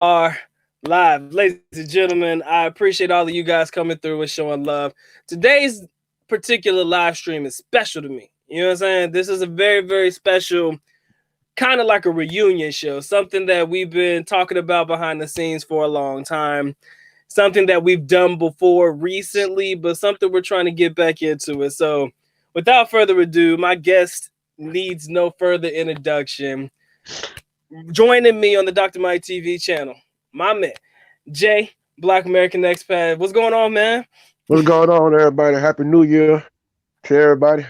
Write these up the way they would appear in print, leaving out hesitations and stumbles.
are live. Ladies and gentlemen, I appreciate all of you guys coming through and showing love. Today's particular live stream is special to me. You know what I'm saying? This is a very, very special, kind of like a reunion show, something that we've been talking about behind the scenes for a long time, something that we've done before recently, but something we're trying to get back into it. So, without further ado, my guest needs no further introduction. Joining me on the Dr. Mike TV channel, my man, Jay, Black American Expat. What's going on, man? What's going on, everybody? Happy New Year to everybody.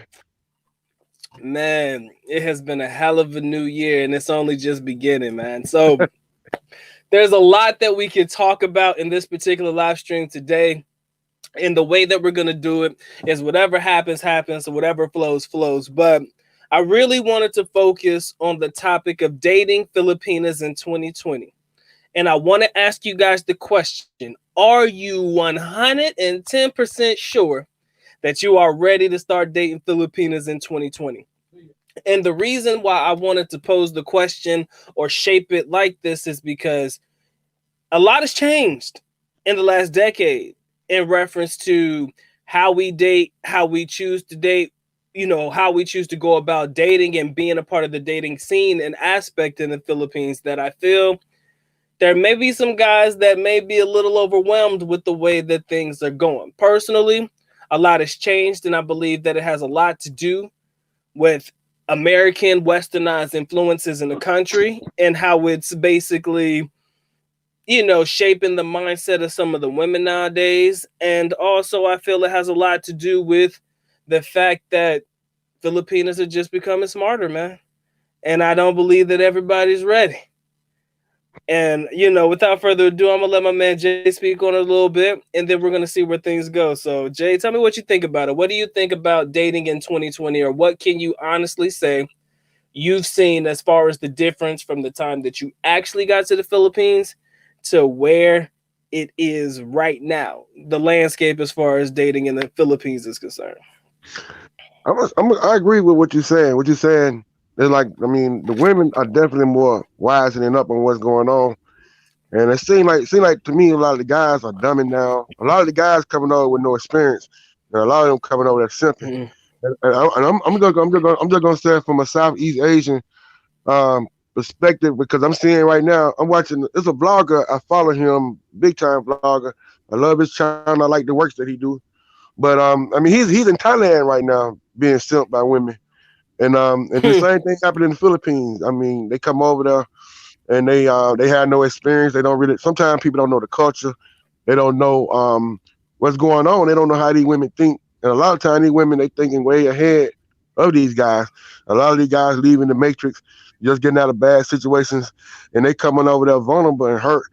Man, it has been a hell of a new year, and it's only just beginning, man. So there's a lot that we can talk about in this particular live stream today. And the way that we're going to do it is whatever happens, happens, or whatever flows, flows. But I really wanted to focus on the topic of dating Filipinas in 2020. And I want to ask you guys the question, are you 110% sure that you are ready to start dating Filipinas in 2020? And the reason why I wanted to pose the question or shape it like this is because a lot has changed in the last decade in reference to how we date, how we choose to date, how we choose to go about dating and being a part of the dating scene and aspect in the Philippines that I feel there may be some guys that may be a little overwhelmed with the way that things are going. Personally, a lot has changed, and I believe that it has a lot to do with American westernized influences in the country and how it's basically, shaping the mindset of some of the women nowadays. And also, I feel it has a lot to do with the fact that Filipinos are just becoming smarter, man. And I don't believe that everybody's ready. And, without further ado, I'm going to let my man Jay speak on it a little bit, and then we're going to see where things go. So, Jay, tell me what you think about it. What do you think about dating in 2020, or what can you honestly say you've seen as far as the difference from the time that you actually got to the Philippines to where it is right now, the landscape as far as dating in the Philippines is concerned? I agree with what you're saying. What you're saying is the women are definitely more wisening up on what's going on. And it seems like to me, a lot of the guys are dumbing down. A lot of the guys coming over with no experience, and a lot of them coming over there simping. Mm-hmm. I'm just gonna say it from a Southeast Asian perspective because I'm seeing right now. I'm watching. It's a vlogger. I follow him, big time vlogger. I love his channel. I like the works that he do. But he's in Thailand right now being simped by women, and the same thing happened in the Philippines. I mean, they come over there and they have no experience. They don't really. Sometimes people don't know the culture. They don't know what's going on. They don't know how these women think. And a lot of times these women they thinking way ahead of these guys. A lot of these guys leaving the matrix, just getting out of bad situations, and they coming over there vulnerable and hurt.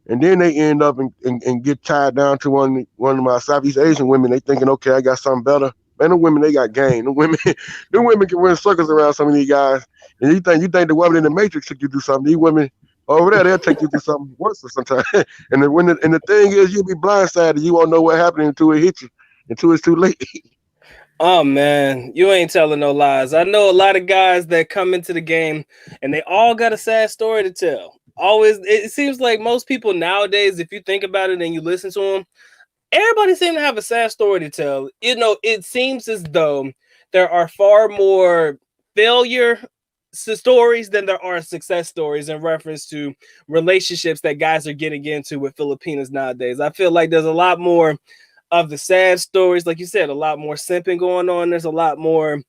And then they end up and get tied down to one of my Southeast Asian women. They thinking, okay, I got something better. Man, the women they got game. The women can run circles around some of these guys. And you think the woman in the Matrix took you through something. These women over there, they'll take you through something worse sometimes. and the thing is, you'll be blindsided. You won't know what happened until it hit you, until it's too late. Oh man, you ain't telling no lies. I know a lot of guys that come into the game and they all got a sad story to tell. Always, it seems like most people nowadays, if you think about it and you listen to them, everybody seems to have a sad story to tell. It seems as though there are far more failure stories than there are success stories in reference to relationships that guys are getting into with Filipinas nowadays. I feel like there's a lot more of the sad stories, like you said, a lot more simping going on. There's a lot more,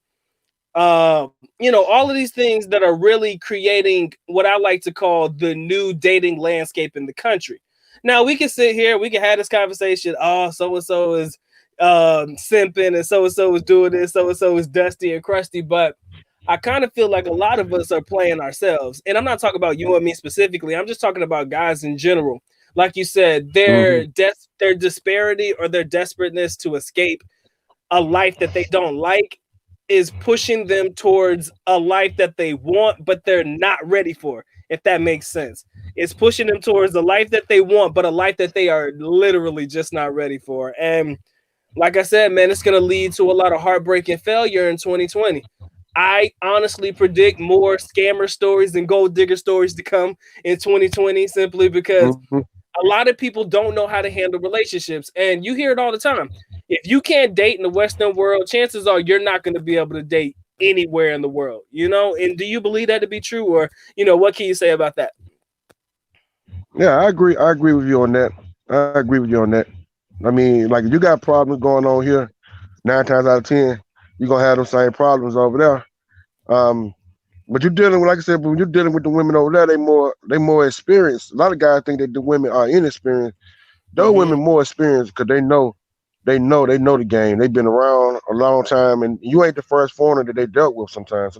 all of these things that are really creating what I like to call the new dating landscape in the country. Now we can sit here, we can have this conversation. Oh, so and so is simping, and so is doing this, so is dusty and crusty. But I kind of feel like a lot of us are playing ourselves, and I'm not talking about you and me specifically. I'm just talking about guys in general. Like you said, Mm-hmm. their disparity or their desperateness to escape a life that they don't like is pushing them towards a life that they want, but they're not ready for, if that makes sense. It's pushing them towards the life that they want, but a life that they are literally just not ready for. And like I said, man, it's going to lead to a lot of heartbreak and failure in 2020. I honestly predict more scammer stories and gold digger stories to come in 2020, simply because Mhm. a lot of people don't know how to handle relationships. And you hear it all the time. If you can't date in the Western world, chances are you're not going to be able to date anywhere in the world, you know? And do you believe that to be true? Or, what can you say about that? Yeah, I agree. I agree with you on that. I agree with you on that. I mean, like if you got problems going on here, 9 times out of 10, you're gonna have those same problems over there. Um, but you're dealing with, like I said, when you're dealing with the women over there, they more experienced. A lot of guys think that the women are inexperienced. Those Hmm. women more experienced because they know the game. They've been around a long time, and you ain't the first foreigner that they dealt with. Sometimes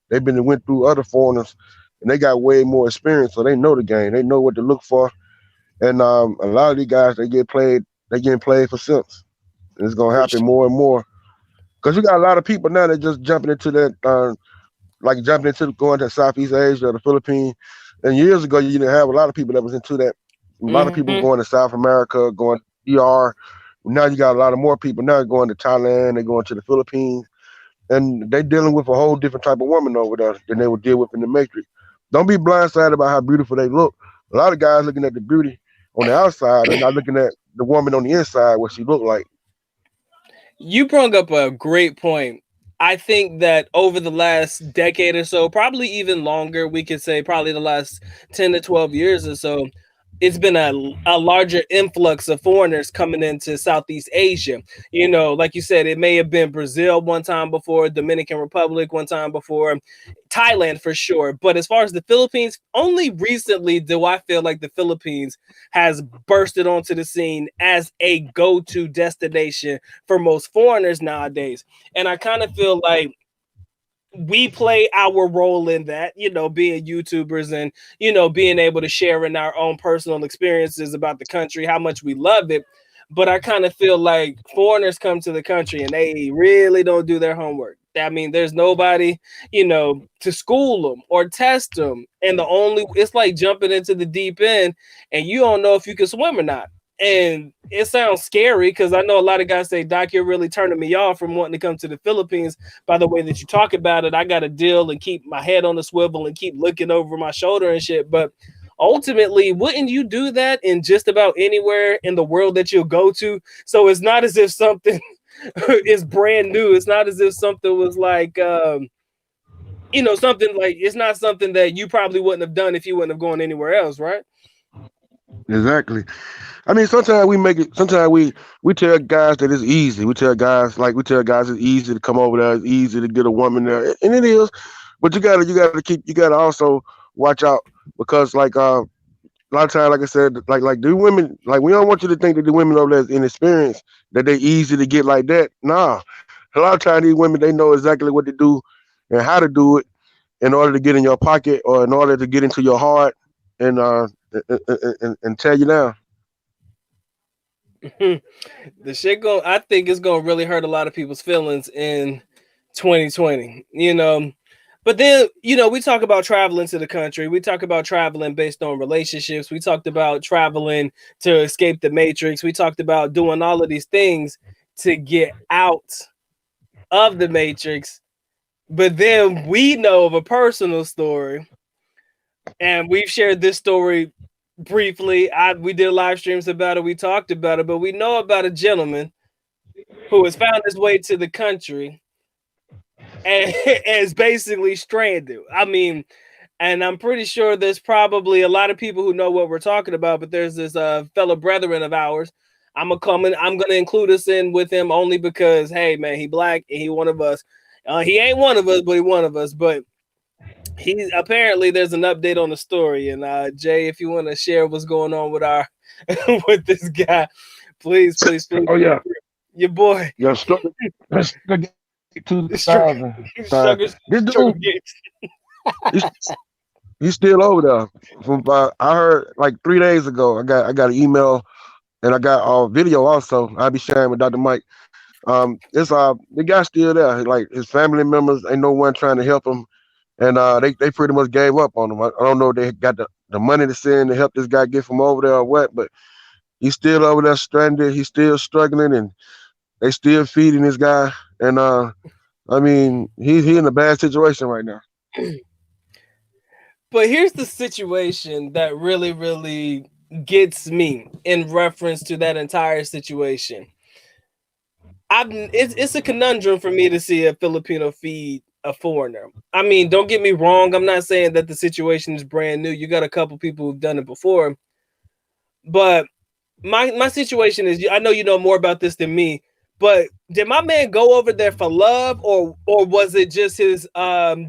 they've been went through other foreigners, and they got way more experience, so they know the game. They know what to look for, and a lot of these guys they get played. They getting played for simps, and it's gonna For happen sure. more and more because you got a lot of people now that just jumping into that. Like jumping into going to Southeast Asia or the Philippines. And years ago, you didn't have a lot of people that was into that. A lot of people Hmm. going to South America, going to ER. Now you got a lot of more people now going to Thailand. They're going to the Philippines, and they dealing with a whole different type of woman over there than they would deal with in the Matrix. Don't be blindsided about how beautiful they look. A lot of guys looking at the beauty on the outside and not looking at the woman on the inside, what she look like. You brought up a great point. I think that over the last decade or so, probably even longer, we could say probably the last 10 to 12 years or so, it's been a larger influx of foreigners coming into Southeast Asia. Like you said, it may have been Brazil one time before, Dominican Republic one time before, Thailand for sure. But as far as the Philippines, only recently do I feel like the Philippines has bursted onto the scene as a go-to destination for most foreigners nowadays. And I kind of feel like we play our role in that, being YouTubers and, being able to share in our own personal experiences about the country, how much we love it. But I kind of feel like foreigners come to the country and they really don't do their homework. I mean, there's nobody, to school them or test them. And it's like jumping into the deep end and you don't know if you can swim or not. And it sounds scary because I know a lot of guys say, Doc, you're really turning me off from wanting to come to the Philippines by the way that you talk about it. I got to deal and keep my head on the swivel and keep looking over my shoulder and shit. But ultimately, wouldn't you do that in just about anywhere in the world that you'll go to? So it's not as if something is brand new. It's not as if something was like, something like it's not something that you probably wouldn't have done if you wouldn't have gone anywhere else, right? Exactly. I mean, sometimes we make it. Sometimes we tell guys that it's easy. We tell guys it's easy to come over there. It's easy to get a woman there, and it is. But you gotta also watch out because a lot of times, like I said, like the women, like we don't want you to think that the women over there is inexperienced, that they easy to get like that. Nah, a lot of times these women they know exactly what to do and how to do it in order to get in your pocket or in order to get into your heart and and tell you now. The shit I think it's gonna really hurt a lot of people's feelings in 2020. But then, we talk about traveling to the country. We talk about traveling based on relationships. We talked about traveling to escape the matrix. We talked about doing all of these things to get out of the matrix. But then we know of a personal story, and we've shared this story briefly. We did live streams about it. We talked about it, but we know about a gentleman who has found his way to the country and is basically stranded. I mean, and I'm pretty sure there's probably a lot of people who know what we're talking about, but there's this fellow brethren of ours. I'm gonna include us in with him only because, hey man, he black and he one of us. He ain't one of us, but he one of us. But he apparently there's an update on the story. And Jay, if you want to share what's going on with our with this guy, please, please, please, Oh yeah, your boy. yeah. Struck 2000. Sugar, This dude, sugar Gates. he's, he's still over there. From I heard like 3 days ago. I got an email and I got a video also. I'll be sharing with Dr. Mike. It's the guy's still there. Like his family members, ain't no one trying to help him, and they pretty much gave up on him. I don't know if they got the money to send to help this guy get from over there or what, but he's still over there stranded. He's still struggling, and they still feeding this guy. And I mean, he in a bad situation right now. But here's the situation that really, really gets me in reference to that entire situation. It's a conundrum for me to see a Filipino feed a foreigner. I mean, don't get me wrong. I'm not saying that the situation is brand new. You got a couple people who've done it before, but my situation is, I know you know more about this than me, but did my man go over there for love, or was it just his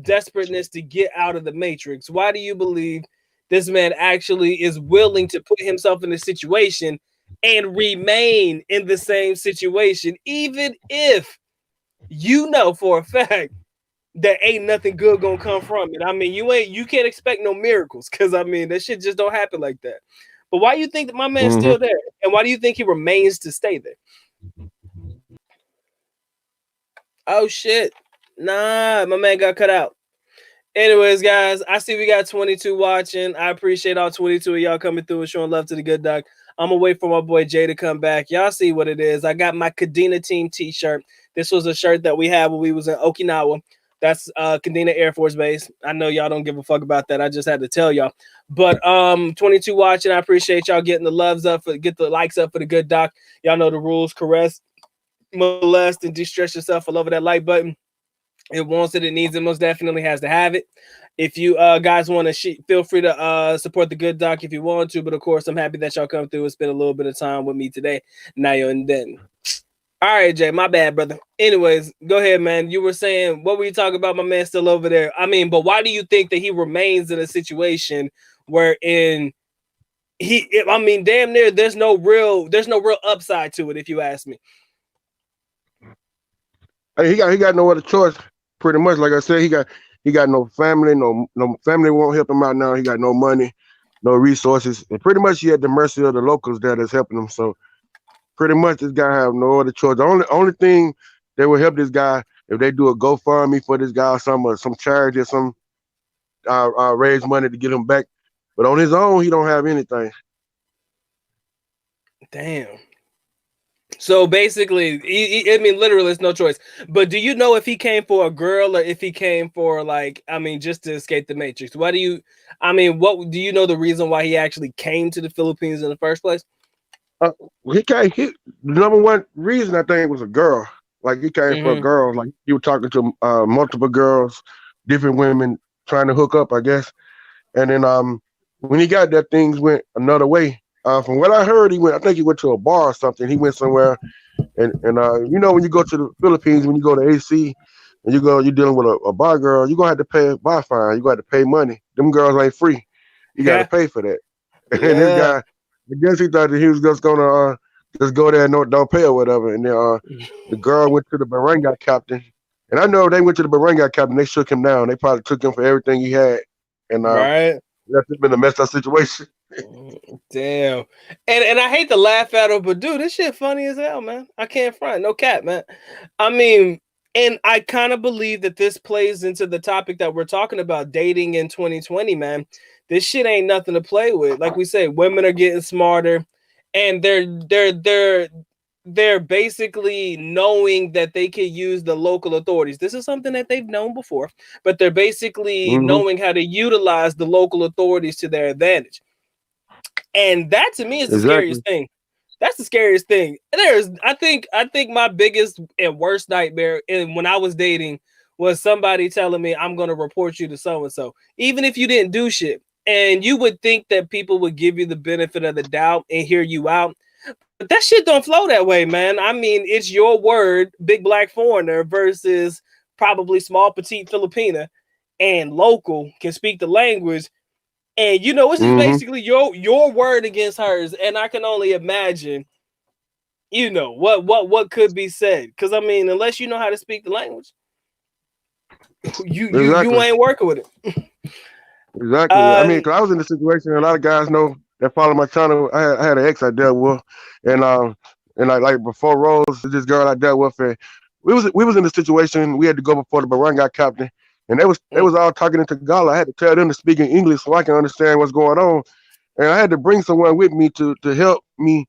desperateness to get out of the matrix? Why do you believe this man actually is willing to put himself in a situation and remain in the same situation, even if you know for a fact that ain't nothing good gonna come from it? I mean, you can't expect no miracles, because I mean that shit just don't happen like that. But why do you think that my man's Mm-hmm. still there? And why do you think he remains to stay there? Oh shit. Nah, my man got cut out. Anyways, guys, I see we got 22 watching. I appreciate all 22 of y'all coming through and showing love to the good doc. I'm gonna wait for my boy Jay to come back. Y'all see what it is. I got my Kadena team t-shirt. This was a shirt that we had when we was in Okinawa. That's Kadena Air Force Base. I know y'all don't give a fuck about that. I just had to tell y'all. But 22 watching. I appreciate y'all getting the loves up, get the likes up for the good doc. Y'all know the rules. Caress, molest, and de-stress yourself all over that like button. It wants it, it needs it, most definitely has to have it. If you guys want to feel free to support the good doc if you want to, but of course I'm happy that y'all come through and spend a little bit of time with me today, now and then. All right, Jay, my bad, brother. Anyways, go ahead, man. You were saying, what were you talking about? My man still over there. I mean, but why do you think that he remains in a situation wherein I mean, damn near there's no real upside to it, if you ask me. Hey, he got no other choice. Pretty much, like I said, he got no family. No family won't help him out now. He got no money, no resources, and pretty much he at the mercy of the locals that is helping him. So pretty much this guy have no other choice. The only thing that will help this guy if they do a GoFundMe for this guy or some charity or some raise money to get him back. But on his own, he don't have anything. Damn. So basically, I mean, literally, it's no choice. But do you know if he came for a girl or if he came for, like, I mean, just to escape the matrix? What do you know the reason why he actually came to the Philippines in the first place? The number one reason I think was a girl. Like he came for a girl. Like he was talking to multiple girls, different women trying to hook up, I guess. And then when he got there, things went another way. From what I heard, I think he went to a bar or something. He went somewhere, and you know, when you go to the Philippines, when you go to AC, and you're dealing with a bar girl, you're gonna have to pay a bar fine. You got to pay money. Them girls ain't free. You got to pay for that. And this guy, I guess he thought that he was just gonna just go there and don't pay or whatever. And then the girl went to the barangay captain, and I know they went to the barangay captain. They shook him down. They probably took him for everything he had, and right. That's been a messed up situation. Damn. And I hate to laugh at him, but dude, this shit funny as hell, man. I can't front. No cap, man. I mean, and I kind of believe that this plays into the topic that we're talking about, dating in 2020, man. This shit ain't nothing to play with. Like we say, women are getting smarter, and they're basically knowing that they can use the local authorities. This is something that they've known before, but they're basically knowing how to utilize the local authorities to their advantage. And that to me is the scariest thing. That's the scariest thing. I think my biggest and worst nightmare when I was dating was somebody telling me, I'm going to report you to so-and-so, even if you didn't do shit. And you would think that people would give you the benefit of the doubt and hear you out. But that shit don't flow that way, man. I mean, it's your word, big black foreigner versus probably small petite Filipina, and local can speak the language. And you know, it's just basically your word against hers. And I can only imagine, you know, what could be said. Because I mean, unless you know how to speak the language, you ain't working with it. Exactly. I mean, because I was in the situation, a lot of guys know that follow my channel. I had an ex I dealt with, and like before Rose, this girl I dealt with, and we was in the situation. We had to go before the barangay captain, and they was all talking in Tagalog. I had to tell them to speak in English so I can understand what's going on, and I had to bring someone with me to help me,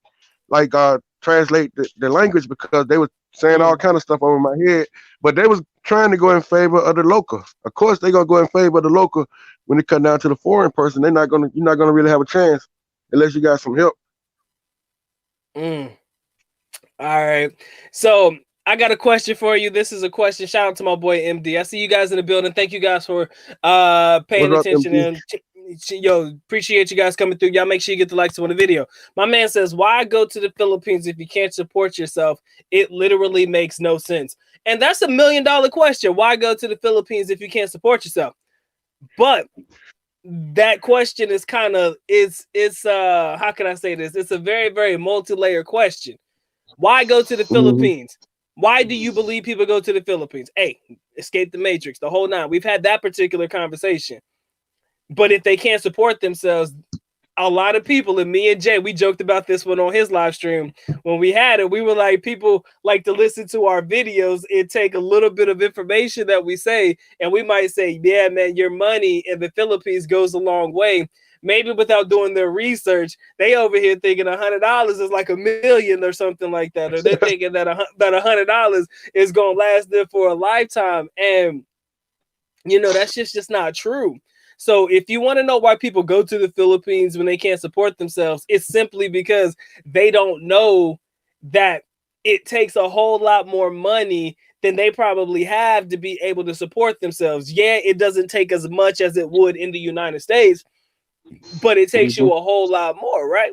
like translate the language, because they was saying all kind of stuff over my head. But they was trying to go in favor of the local. Of course, they're gonna go in favor of the local when it comes down to the foreign person. You're not gonna really have a chance unless you got some help. Mm. All right. So I got a question for you. This is a question. Shout out to my boy MD. I see you guys in the building. Thank you guys for paying What's up, attention. MT? And yo, appreciate you guys coming through. Y'all make sure you get the likes on the video. My man says, why go to the Philippines if you can't support yourself? It literally makes no sense. And that's $1 million question. Why go to the Philippines if you can't support yourself? But that question is kind of it's how can I say this? It's a very, very multi-layered question. Why go to the Philippines? Why do you believe people go to the Philippines? Hey, escape the matrix, the whole nine. We've had that particular conversation. But if they can't support themselves, a lot of people, and me and Jay, we joked about this one on his live stream when we had it. We were like, people like to listen to our videos and take a little bit of information that we say, and we might say, yeah, man, your money in the Philippines goes a long way. Maybe without doing their research, they over here thinking $100 is like $1 million or something like that, or they're thinking that $100 is gonna last them for a lifetime, and you know that's just not true. So if you want to know why people go to the Philippines when they can't support themselves, it's simply because they don't know that it takes a whole lot more money than they probably have to be able to support themselves. Yeah, it doesn't take as much as it would in the United States, but it takes you a whole lot more, right?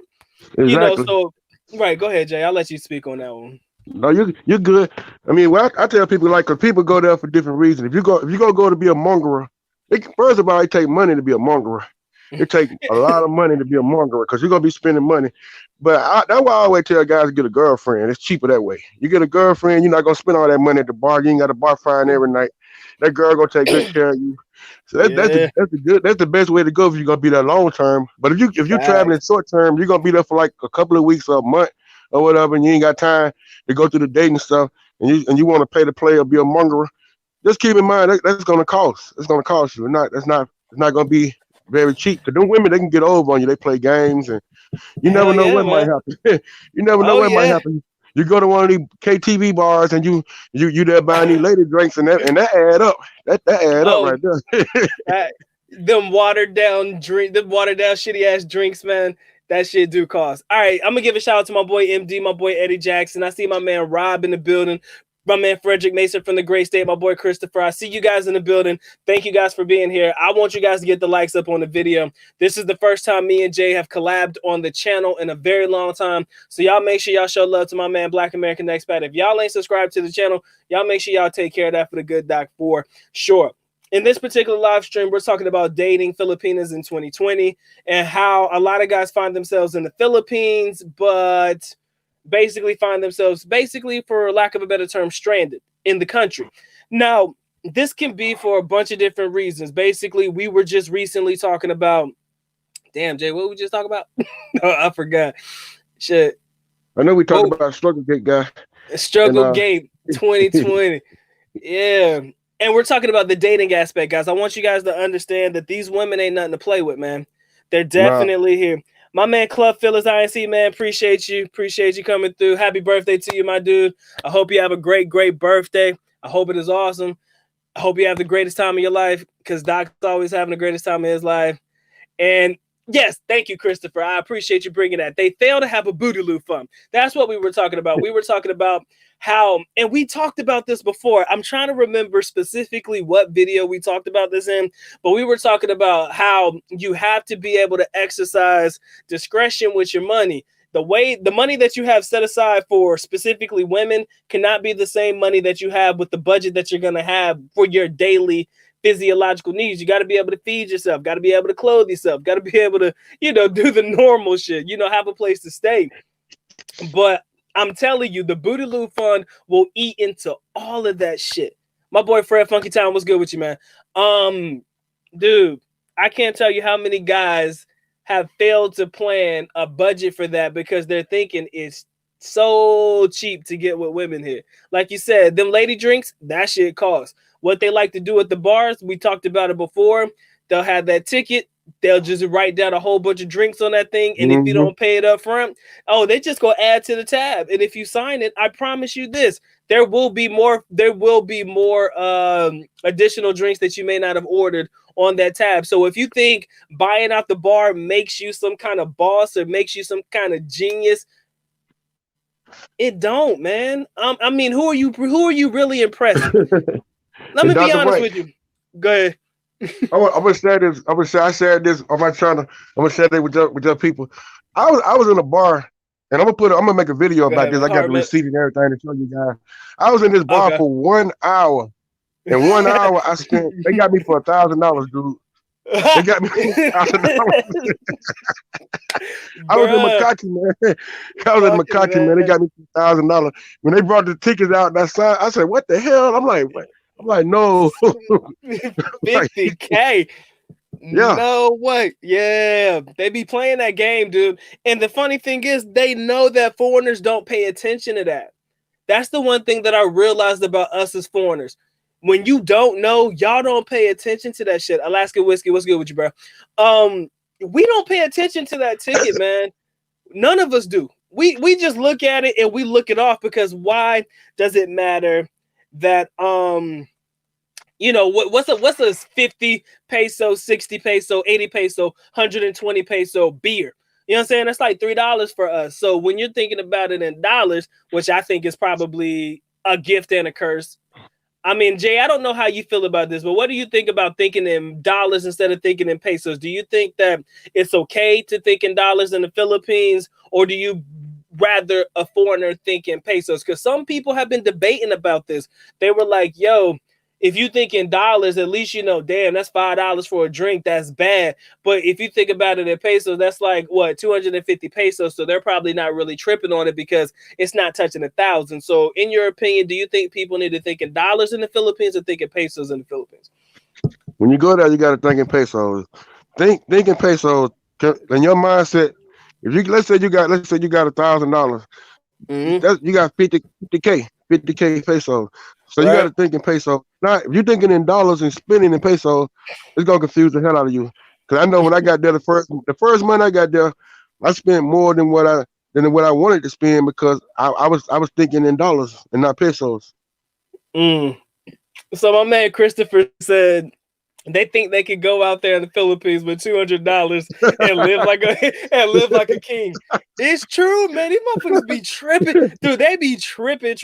Exactly. You know, so right. Go ahead, Jay. I'll let you speak on that one. No, you're good. I mean, what I tell people, like, cause people go there for different reasons. If you go to be a mongerer, first of all, it take money to be a mongerer. It takes a lot of money to be a mongerer because you're gonna be spending money. But that's why I always tell guys to get a girlfriend. It's cheaper that way. You get a girlfriend, you're not gonna spend all that money at the bar. You ain't got a bar frying every night. That girl gonna take good care of you. So that's the best way to go if you're gonna be there long term. But if you're traveling short term, you're gonna be there for like a couple of weeks or a month or whatever, and you ain't got time to go through the dating stuff, and you want to pay to play or be a mongerer. Just keep in mind that's gonna cost. It's gonna cost you. It's not gonna be very cheap. Because them women, they can get over on you. They play games, and you never know what might happen. You never know what might happen. You go to one of these KTV bars and you there buying these lady drinks, and that add up. That add up right there. Them watered down shitty ass drinks, man. That shit do cost. All right, I'm gonna give a shout out to my boy MD, my boy Eddie Jackson. I see my man Rob in the building. My man Frederick Mason from the Great State, my boy Christopher. I see you guys in the building. Thank you guys for being here. I want you guys to get the likes up on the video. This is the first time me and Jay have collabed on the channel in a very long time. So y'all make sure y'all show love to my man Black American Expat. If y'all ain't subscribed to the channel, y'all make sure y'all take care of that for the good doc for sure. In this particular live stream, we're talking about dating Filipinas in 2020 and how a lot of guys find themselves in the Philippines, but basically find themselves, for lack of a better term, stranded in the country. Now, this can be for a bunch of different reasons. Basically, we were just recently talking about, damn, Jay, what we just talking about? Oh, I forgot. Shit. I know we talked about Struggle Gate guy. Struggle Gate 2020. Yeah. And we're talking about the dating aspect, guys. I want you guys to understand that these women ain't nothing to play with, man. They're definitely here. My man Club Phyllis INC, man, appreciate you. Appreciate you coming through. Happy birthday to you, my dude. I hope you have a great, great birthday. I hope it is awesome. I hope you have the greatest time of your life, because Doc's always having the greatest time of his life. And yes, thank you, Christopher. I appreciate you bringing that. They fail to have a BOOTYLOO fund. That's what we were talking about. We were talking about how, and we talked about this before. I'm trying to remember specifically what video we talked about this in, but we were talking about how you have to be able to exercise discretion with your money. The money that you have set aside for specifically women cannot be the same money that you have with the budget that you're going to have for your daily physiological needs. You got to be able to feed yourself, got to be able to clothe yourself, got to be able to, do the normal shit, have a place to stay. But I'm telling you, the BOOTYLOO fund will eat into all of that shit. My boy Fred Funky Town, what's good with you, man? Dude, I can't tell you how many guys have failed to plan a budget for that because they're thinking it's so cheap to get with women here. Like you said, them lady drinks, that shit costs. What they like to do at the bars, we talked about it before. They'll have that ticket they'll just write down a whole bunch of drinks on that thing. And if you Mm-hmm. don't pay it up front, oh, they just go add to the tab. And if you sign it, I promise you this, there will be more additional drinks that you may not have ordered on that tab. So if you think buying out the bar makes you some kind of boss or makes you some kind of genius, it don't, man. I mean, who are you really impressing? Let me be honest with you. Go ahead. I'm gonna say this. I said this on my channel. I'm gonna share it with your people. I was in a bar, and I'm gonna make a video about this. I got the receipt and everything to show you guys. I was in this bar for 1 hour. In 1 hour, they got me for $1,000, dude. They got me for $1,000. I was in Makati, man. They got me for $1,000. When they brought the tickets out, that sign, I said, "What the hell?" I'm like, no. 50K. Yeah. No way. Yeah. They be playing that game, dude. And the funny thing is, they know that foreigners don't pay attention to that. That's the one thing that I realized about us as foreigners. When you don't know, y'all don't pay attention to that shit. Alaska Whiskey, what's good with you, bro? We don't pay attention to that ticket, man. None of us do. We just look at it and we look it off, because why does it matter that what's a 50 peso, 60 peso, 80 peso, 120 peso beer? You know what I'm saying? That's like $3 for us. So when you're thinking about it in dollars, which I think is probably a gift and a curse. I mean, Jay, I don't know how you feel about this, but what do you think about thinking in dollars instead of thinking in pesos? Do you think that it's okay to think in dollars in the Philippines, or do you rather a foreigner think in pesos? Because some people have been debating about this. They were like, yo, if you think in dollars, at least you know, damn, that's $5 for a drink. That's bad. But if you think about it in pesos, that's like, what, 250 pesos. So they're probably not really tripping on it because it's not touching 1,000. So in your opinion, do you think people need to think in dollars in the Philippines or think in pesos in the Philippines? When you go there, you got to think in pesos. Think in pesos. In your mindset, if you let's say you got $1,000, you got 50K pesos. So you got to think in pesos. Now, if you're thinking in dollars and spending in pesos, it's gonna confuse the hell out of you. Because I know when I got there, the first month I got there, I spent more than what I wanted to spend, because I was thinking in dollars and not pesos. So my man Christopher said they think they could go out there in the Philippines with $200 and live like a king. It's true, man. These motherfuckers be tripping, dude. They be tripping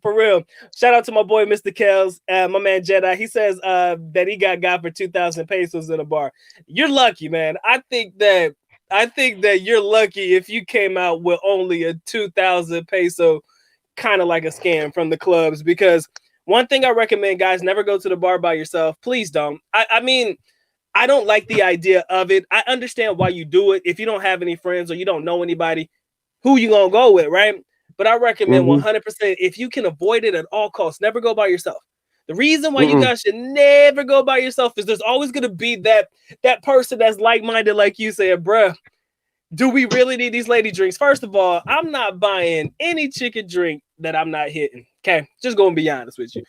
for real. Shout out to my boy Mr. Kells, my man Jedi. He says that he got for 2,000 pesos in a bar. You're lucky, man. I think that you're lucky if you came out with only a 2,000 peso, kind of like a scam from the clubs, because one thing I recommend, guys, never go to the bar by yourself. Please don't. I mean, I don't like the idea of it. I understand why you do it. If you don't have any friends or you don't know anybody, who you gonna go with, right? But I recommend 100%, if you can avoid it at all costs, never go by yourself. The reason why you guys should never go by yourself is there's always gonna be that person that's like-minded, like you said, bruh. Do we really need these lady drinks? First of all, I'm not buying any chicken drink that I'm not hitting. Okay, just gonna be honest with you.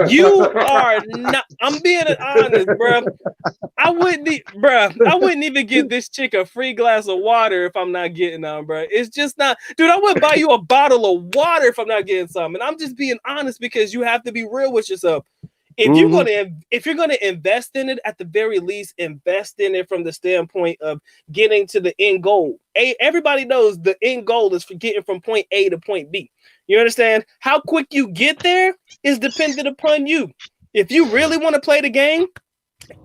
You are not. I'm being honest, bro. I wouldn't even give this chick a free glass of water if I'm not getting on, bro. It's just not, dude. I wouldn't buy you a bottle of water if I'm not getting some. And I'm just being honest, because you have to be real with yourself. If you're gonna invest in it, at the very least, invest in it from the standpoint of getting to the end goal. Everybody knows the end goal is for getting from point A to point B. You understand? How quick you get there is dependent upon you. If you really want to play the game,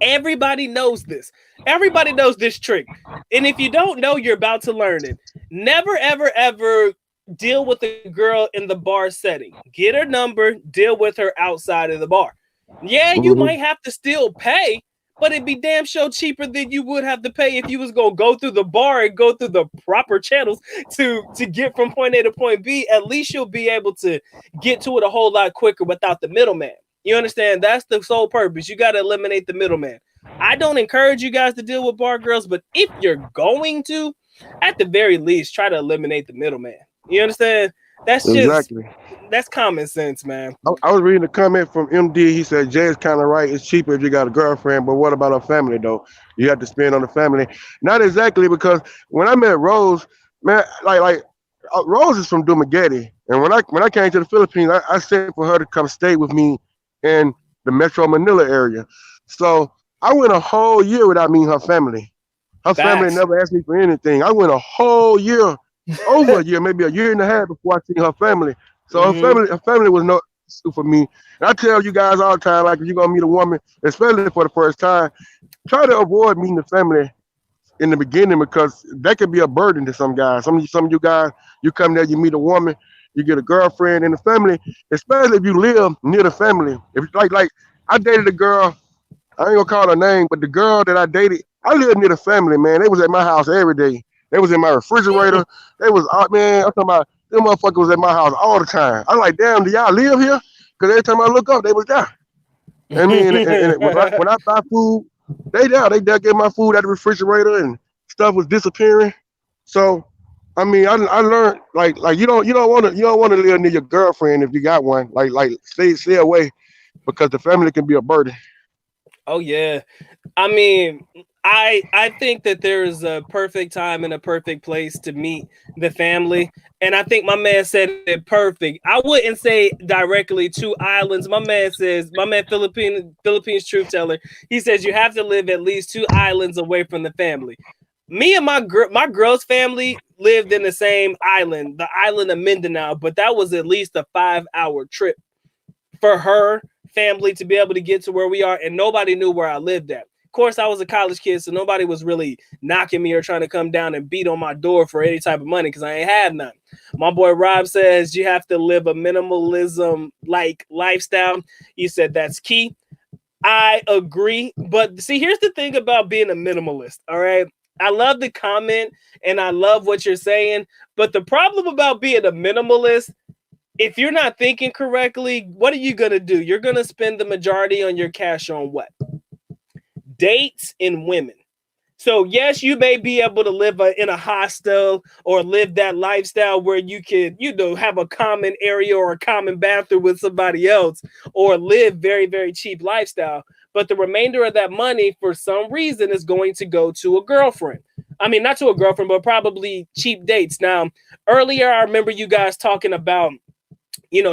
everybody knows this. Everybody knows this trick. And if you don't know, you're about to learn it. Never, ever, ever deal with a girl in the bar setting. Get her number, deal with her outside of the bar. Yeah, you might have to still pay, but it'd be damn sure cheaper than you would have to pay if you was gonna go through the bar and go through the proper channels to get from point A to point B. At least you'll be able to get to it a whole lot quicker without the middleman. You understand? That's the sole purpose. You got to eliminate the middleman. I don't encourage you guys to deal with bar girls, but if you're going to, at the very least, try to eliminate the middleman. You understand? That's just Exactly. that's common sense, man. I was reading a comment from MD. He said Jay is kind of right. It's cheaper if you got a girlfriend, but what about a family though? You have to spend on the family. Not exactly, because when I met Rose, man, Rose is from Dumaguete, and when I came to the Philippines, I sent for her to come stay with me in the Metro Manila area. So I went a whole year without meeting her family. Her family Facts. never asked me for anything. I went a whole year, over a year, maybe a year and a half before I seen her family. So Hmm. her family was no issue for me. And I tell you guys all the time, like if you're gonna meet a woman, especially for the first time, try to avoid meeting the family in the beginning, because that could be a burden to some guys. Some of you guys, you come there, you meet a woman, you get a girlfriend, and the family, especially if you live near the family. If like I dated a girl, I ain't gonna call her name, but the girl that I dated, I lived near the family, man. They was at my house every day. They was in my refrigerator. They was out, man. I'm talking about them motherfuckers was at my house all the time. I'm like, damn, do y'all live here? Because every time I look up, they was there. I mean, and when I buy food, they there. They there get my food out the refrigerator, and stuff was disappearing. So, I mean, I learned like you don't want to live near your girlfriend if you got one. Like stay away, because the family can be a burden. Oh yeah. I mean, I think that there is a perfect time and a perfect place to meet the family. And I think my man said it perfect. I wouldn't say directly two islands. My man Philippines truth teller, he says you have to live at least two islands away from the family. Me and my girl's family lived in the same island, the island of Mindanao, but that was at least a 5-hour trip for her family to be able to get to where we are, and nobody knew where I lived at. Of course, I was a college kid, so nobody was really knocking me or trying to come down and beat on my door for any type of money because I ain't had none. My boy Rob says you have to live a minimalism like lifestyle. He said that's key. I agree, but see, here's the thing about being a minimalist. All right, I love the comment and I love what you're saying, but the problem about being a minimalist, if you're not thinking correctly, what are you going to do? You're going to spend the majority on your cash on what? Dates and women. So yes, you may be able to live in a hostel or live that lifestyle where you can, have a common area or a common bathroom with somebody else, or live very, very cheap lifestyle. But the remainder of that money, for some reason, is going to go to a girlfriend. I mean, not to a girlfriend, but probably cheap dates. Now, earlier, I remember you guys talking about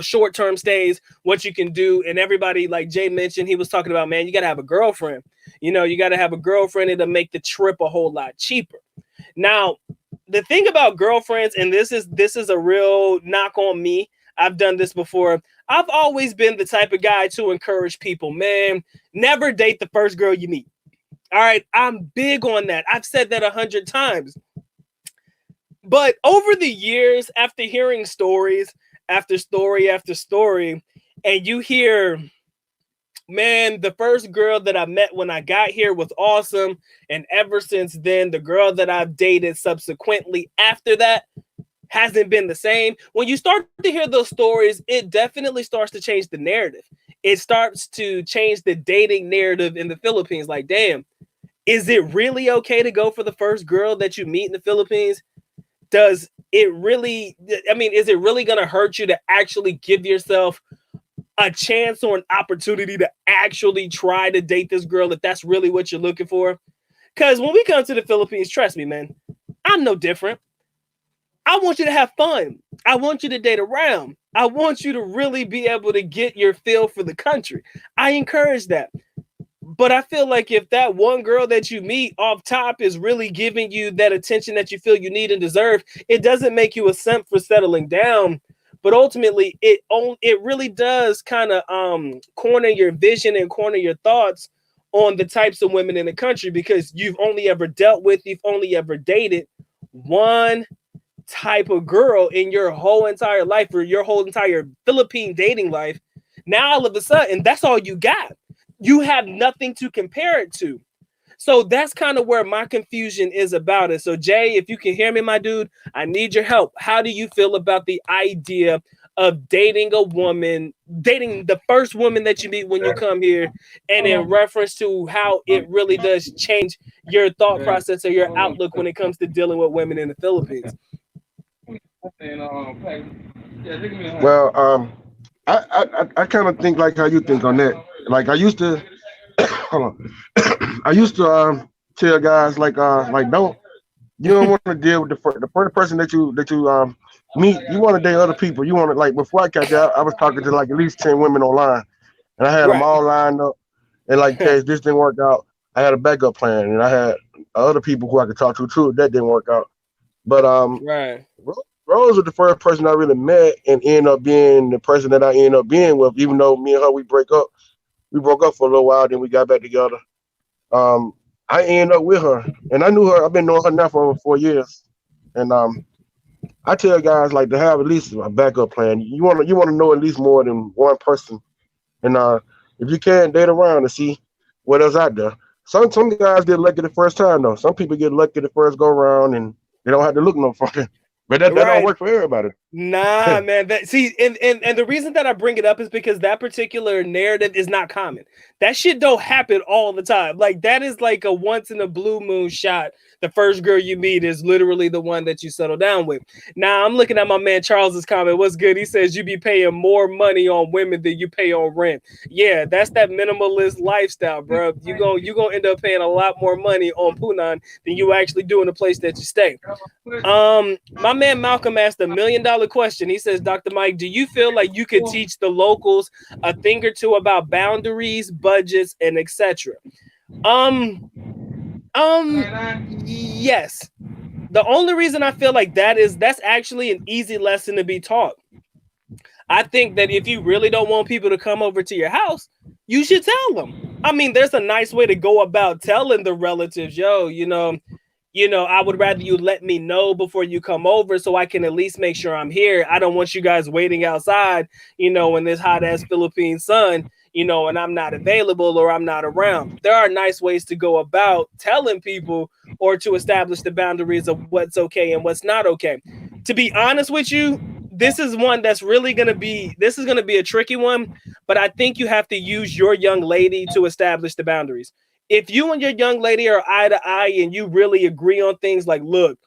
short-term stays, what you can do. And everybody, like Jay mentioned, he was talking about, man, you got to have a girlfriend. You got to have a girlfriend. It'll make the trip a whole lot cheaper. Now, the thing about girlfriends, and this is a real knock on me. I've done this before. I've always been the type of guy to encourage people, man, never date the first girl you meet. All right. I'm big on that. I've said that 100 times. But over the years, after hearing stories after story after story, and you hear, man, the first girl that I met when I got here was awesome, and ever since then, the girl that I've dated subsequently after that hasn't been the same. When you start to hear those stories, it definitely starts to change the narrative. It starts to change the dating narrative in the Philippines. Like, damn, is it really okay to go for the first girl that you meet in the Philippines? Is it really going to hurt you to actually give yourself a chance or an opportunity to actually try to date this girl if that's really what you're looking for? Because when we come to the Philippines, trust me, man, I'm no different. I want you to have fun. I want you to date around. I want you to really be able to get your feel for the country. I encourage that. But I feel like if that one girl that you meet off top is really giving you that attention that you feel you need and deserve, it doesn't make you a simp for settling down. But ultimately, it really does kind of corner your vision and corner your thoughts on the types of women in the country, because you've only ever dated one type of girl in your whole entire life, or your whole entire Philippine dating life. Now, all of a sudden, that's all you got. You have nothing to compare it to. So that's kind of where my confusion is about it. So Jay, if you can hear me, my dude, I need your help. How do you feel about the idea of dating the first woman that you meet when you come here, and in reference to how it really does change your thought process or your outlook when it comes to dealing with women in the Philippines? Well, I kind of think like how you think on that. Like I used to, hold on. I used to tell guys like don't you don't want to deal with the first person that you meet. You want to date other people. You want to like before I catch out, I was talking to like at least 10 women online, and I had them Right. all lined up. And like in case this didn't work out, I had a backup plan, and I had other people who I could talk to too. That didn't work out, but Right. Rose was the first person I really met, and ended up being the person that I ended up being with. Even though me and her we broke up for a little while, then we got back together. Um, I ended up with her, and I knew her. I've been knowing her now for over 4 years, and I tell guys like to have at least a backup plan. You want to know at least more than one person, and if you can date around and see what else out there. Some guys get lucky the first time though. Some people get lucky the first go around and they don't have to look no further. But that don't Right. work for everybody. Nah, man. That see, and the reason that I bring it up is because that particular narrative is not common. That shit don't happen all the time. Like that is like a once in a blue moon shot. The first girl you meet is literally the one that you settle down with. Now I'm looking at my man Charles's comment. What's good? He says you be paying more money on women than you pay on rent. Yeah, that's that minimalist lifestyle, bro. You gonna end up paying a lot more money on Punan than you actually do in the place that you stay. My man Malcolm asked $1 million question. He says, Dr. Mike, do you feel like you could teach the locals a thing or two about boundaries, budgets, and etc.? Um, yes. The only reason I feel like that is that's actually an easy lesson to be taught. I think that if you really don't want people to come over to your house, you should tell them. I mean, there's a nice way to go about telling the relatives, yo, I would rather you let me know before you come over so I can at least make sure I'm here. I don't want you guys waiting outside, in this hot ass Philippine sun, and I'm not available or I'm not around. There are nice ways to go about telling people or to establish the boundaries of what's okay and what's not okay. To be honest with you, this is one that's really going to be a tricky one, but I think you have to use your young lady to establish the boundaries. If you and your young lady are eye to eye and you really agree on things like, look,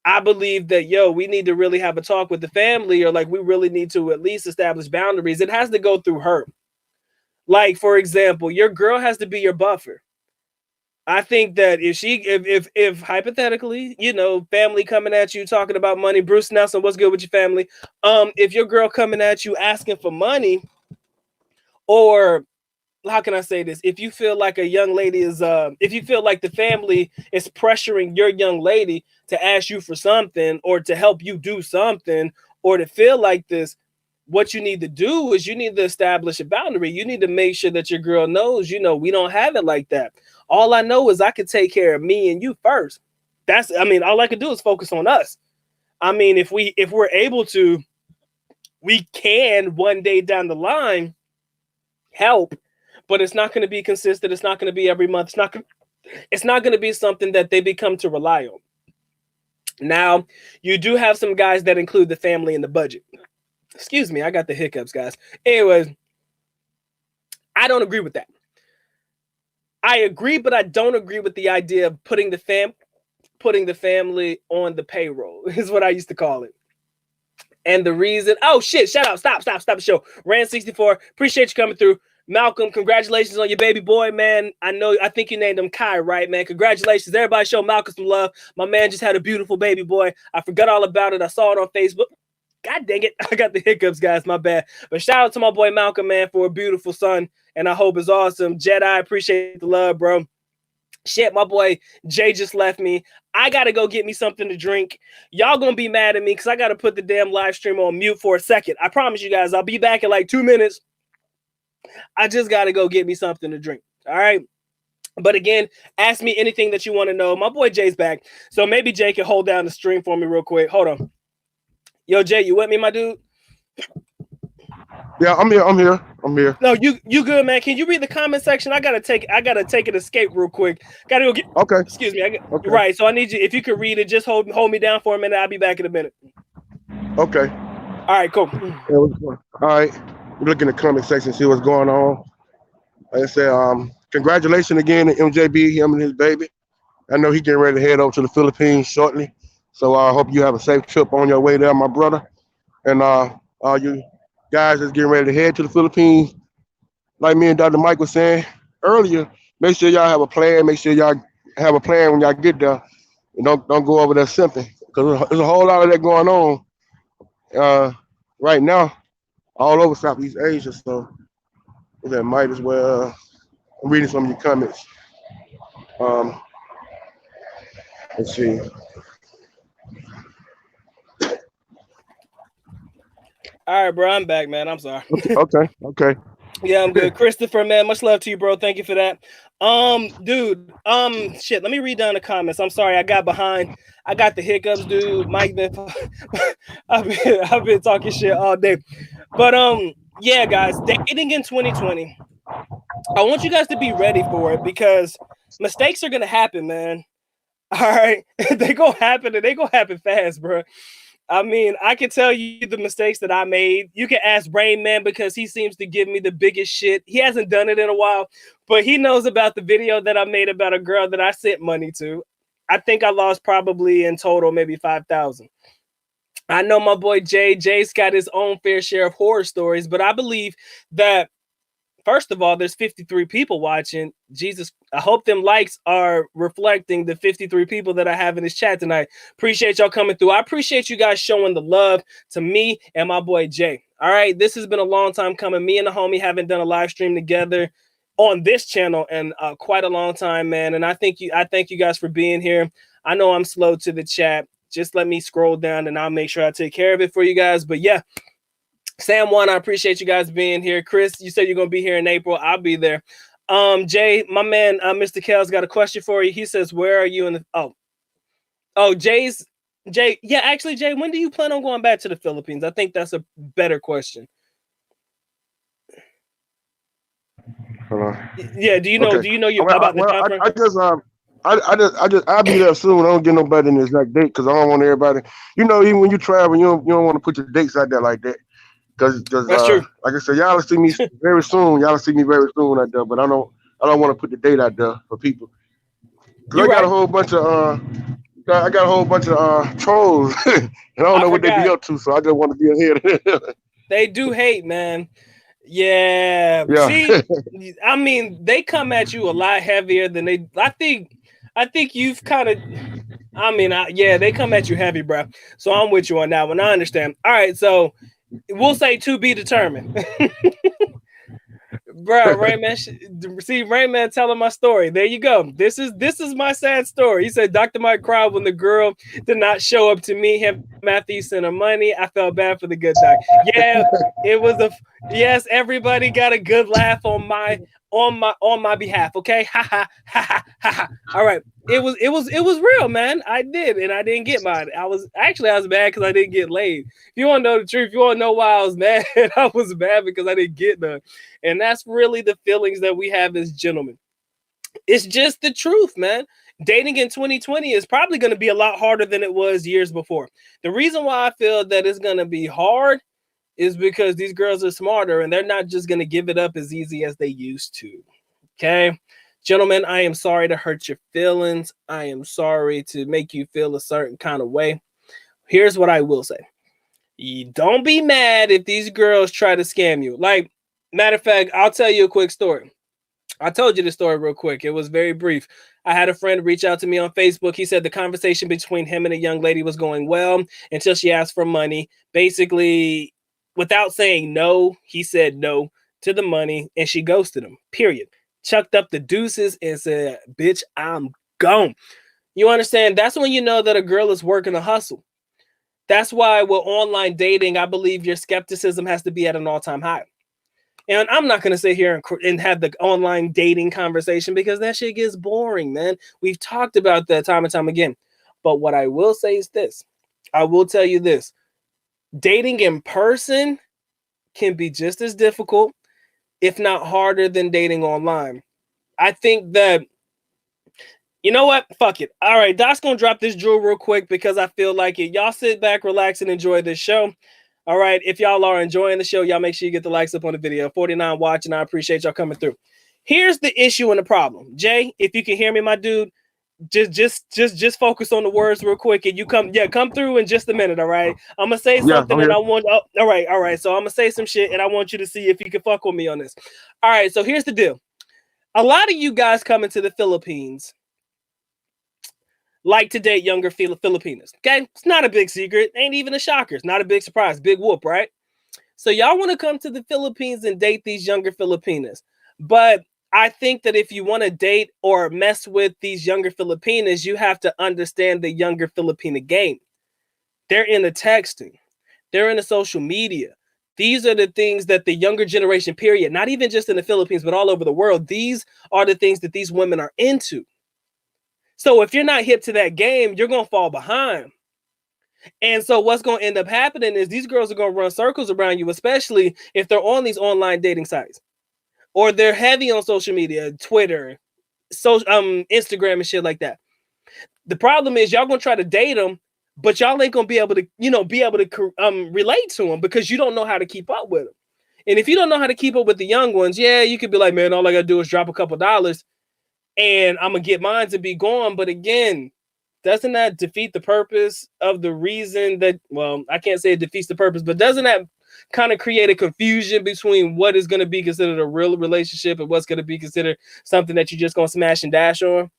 I believe that, we need to really have a talk with the family, or like we really need to at least establish boundaries, it has to go through her. Like, for example, your girl has to be your buffer. I think that if hypothetically, family coming at you talking about money, Bruce Nelson, what's good with your family? If your girl coming at you asking for money, or how can I say this? If you feel like a young lady is, if you feel like the family is pressuring your young lady to ask you for something or to help you do something or to feel like this, what you need to do is you need to establish a boundary. You need to make sure that your girl knows, we don't have it like that. All I know is I could take care of me and you first. All I could do is focus on us. If we're able to, we can one day down the line help, but it's not going to be consistent. It's not going to be every month. It's not going to be something that they become to rely on. Now, you do have some guys that include the family in the budget. Excuse me, I got the hiccups, guys. Anyways, I don't agree with that. I agree, but I don't agree with the idea of putting the family on the payroll, is what I used to call it. And the reason, oh shit, shout out, stop the show. Ran64, appreciate you coming through. Malcolm, congratulations on your baby boy, man. I think you named him Kai, right, man? Congratulations. Everybody show Malcolm some love. My man just had a beautiful baby boy. I forgot all about it. I saw it on Facebook. God dang it. I got the hiccups, guys. My bad. But shout out to my boy Malcolm, man, for a beautiful son. And I hope it's awesome. Jedi, appreciate the love, bro. Shit, my boy Jay just left me. I got to go get me something to drink. Y'all going to be mad at me because I got to put the damn live stream on mute for a second. I promise you guys, I'll be back in like 2 minutes. I just got to go get me something to drink. All right. But again, ask me anything that you want to know. My boy Jay's back. So maybe Jay can hold down the stream for me real quick. Hold on. Yo, Jay, you with me, my dude? Yeah, I'm here. No, you good, man. Can you read the comment section? I gotta take an escape real quick. Gotta go get. Okay. Excuse me. Okay. Right. So I need you. If you could read it, just hold me down for a minute. I'll be back in a minute. Okay. All right. Cool. All right. Look in the comment section, see what's going on. Like I said, congratulations again to MJB, him and his baby. I know he's getting ready to head over to the Philippines shortly. So I hope you have a safe trip on your way there, my brother. And All you guys that's getting ready to head to the Philippines, like me and Dr. Mike was saying earlier, make sure y'all have a plan. Make sure y'all have a plan when y'all get there, and don't go over there simping because there's a whole lot of that going on uh, right now all over Southeast Asia. So that might as well. I'm reading some of your comments. Um, let's see. All right, bro. I'm back, man. I'm sorry. Okay. Yeah, I'm good. Christopher, man, much love to you, bro. Thank you for that. Dude, shit, let me read down the comments. I'm sorry, I got behind. I got the hiccups, dude. Mike been I've been talking shit all day. But yeah, guys, dating in 2020. I want you guys to be ready for it because mistakes are gonna happen, man. All right. They gonna happen and they gonna happen fast, bro. I mean, I can tell you the mistakes that I made. You can ask Rain Man because he seems to give me the biggest shit. He hasn't done it in a while, but he knows about the video that I made about a girl that I sent money to. I think I lost probably in total maybe 5,000. I know my boy Jay. Jay's got his own fair share of horror stories, but I believe that first of all, there's 53 people watching. Jesus, I hope them likes are reflecting the 53 people that I have in this chat tonight. Appreciate y'all coming through. I appreciate you guys showing the love to me and my boy Jay. All right, this has been a long time coming. Me and the homie haven't done a live stream together on this channel in quite a long time, man. And I thank you guys for being here. I know I'm slow to the chat. Just let me scroll down and I'll make sure I take care of it for you guys. But yeah. Sam One, I appreciate you guys being here. Chris, you said you're gonna be here in April. I'll be there. Jay, my man, Mr. Kel's got a question for you. He says, "Where are you in the?" Jay. Yeah, actually, Jay, when do you plan on going back to the Philippines? I think that's a better question. Hold on. Yeah, do you know? Okay. Do you know about the time frame? I'll be there soon. I don't get nobody in the exact date because I don't want everybody. You know, even when you travel, you don't want to put your dates out there like that. Because That's true. like I said, y'all will see me very soon. Y'all will see me very soon out there. But I don't want to put the date out there for people. Because I got a whole bunch of trolls, and I don't know what they be up to. So I just want to be ahead. They do hate, man. Yeah. See, I mean, they come at you a lot heavier than they. I think you've kind of. I mean, they come at you heavy, bro. So I'm with you on that one. I understand. All right, so. We'll say to be determined. Bro, Rayman, see Rayman telling my story. There you go. This is my sad story. He said Dr. Mike cried when the girl did not show up to meet him after he sent her money. I felt bad for the good doc. Yeah, it was yes, everybody got a good laugh on my behalf. Okay. Ha ha ha ha. All right. It was real, man. I did, and I didn't get mine. I was mad because I didn't get laid. If you want to know the truth, you want to know why I was mad. I was mad because I didn't get none. And that's really the feelings that we have as gentlemen. It's just the truth, man. Dating in 2020 is probably going to be a lot harder than it was years before. The reason why I feel that it's going to be hard is because these girls are smarter and they're not just going to give it up as easy as they used to. Okay. Gentlemen, I am sorry to hurt your feelings. I am sorry to make you feel a certain kind of way. Here's what I will say. You don't be mad if these girls try to scam you. Like, matter of fact, I'll tell you a quick story. I told you the story real quick. It was very brief. I had a friend reach out to me on Facebook. He said the conversation between him and a young lady was going well until she asked for money. Basically, without saying no, he said no to the money and she ghosted him, period. Chucked up the deuces and said, bitch, I'm gone. You understand? That's when you know that a girl is working a hustle. That's why with online dating, I believe your skepticism has to be at an all-time high. And I'm not going to sit here and have the online dating conversation because that shit gets boring, man. We've talked about that time and time again. But what I will say is this. I will tell you this. Dating in person can be just as difficult, if not harder than dating online. I think that, you know what? Fuck it. All right, Doc's going to drop this drill real quick because I feel like it. Y'all sit back, relax, and enjoy this show. All right, if y'all are enjoying the show, y'all make sure you get the likes up on the video. 49 watching. I appreciate y'all coming through. Here's the issue and the problem. Jay, if you can hear me, my dude, Just focus on the words real quick, and you come through in just a minute. All right, I'm gonna say Yeah, something, I'm and here. I want. Oh, all right. So I'm gonna say some shit, and I want you to see if you can fuck with me on this. All right. So here's the deal. A lot of you guys coming to the Philippines like to date younger Filipinas. Okay, it's not a big secret. Ain't even a shocker. It's not a big surprise. Big whoop, right? So y'all want to come to the Philippines and date these younger Filipinas, but I think that if you want to date or mess with these younger Filipinas, you have to understand the younger Filipina game. They're into texting. They're into social media. These are the things that the younger generation, period, not even just in the Philippines, but all over the world, these are the things that these women are into. So if you're not hip to that game, you're going to fall behind. And so what's going to end up happening is these girls are going to run circles around you, especially if they're on these online dating sites or they're heavy on social media, Twitter, Instagram and shit like that. The problem is y'all going to try to date them, but y'all ain't going to be able to, relate to them because you don't know how to keep up with them. And if you don't know how to keep up with the young ones, yeah, you could be like, man, all I got to do is drop a couple dollars and I'm going to get mine to be gone. But again, doesn't that defeat the purpose of the reason that, well, I can't say it defeats the purpose, but doesn't that kind of create a confusion between what is going to be considered a real relationship and what's going to be considered something that you're just going to smash and dash on?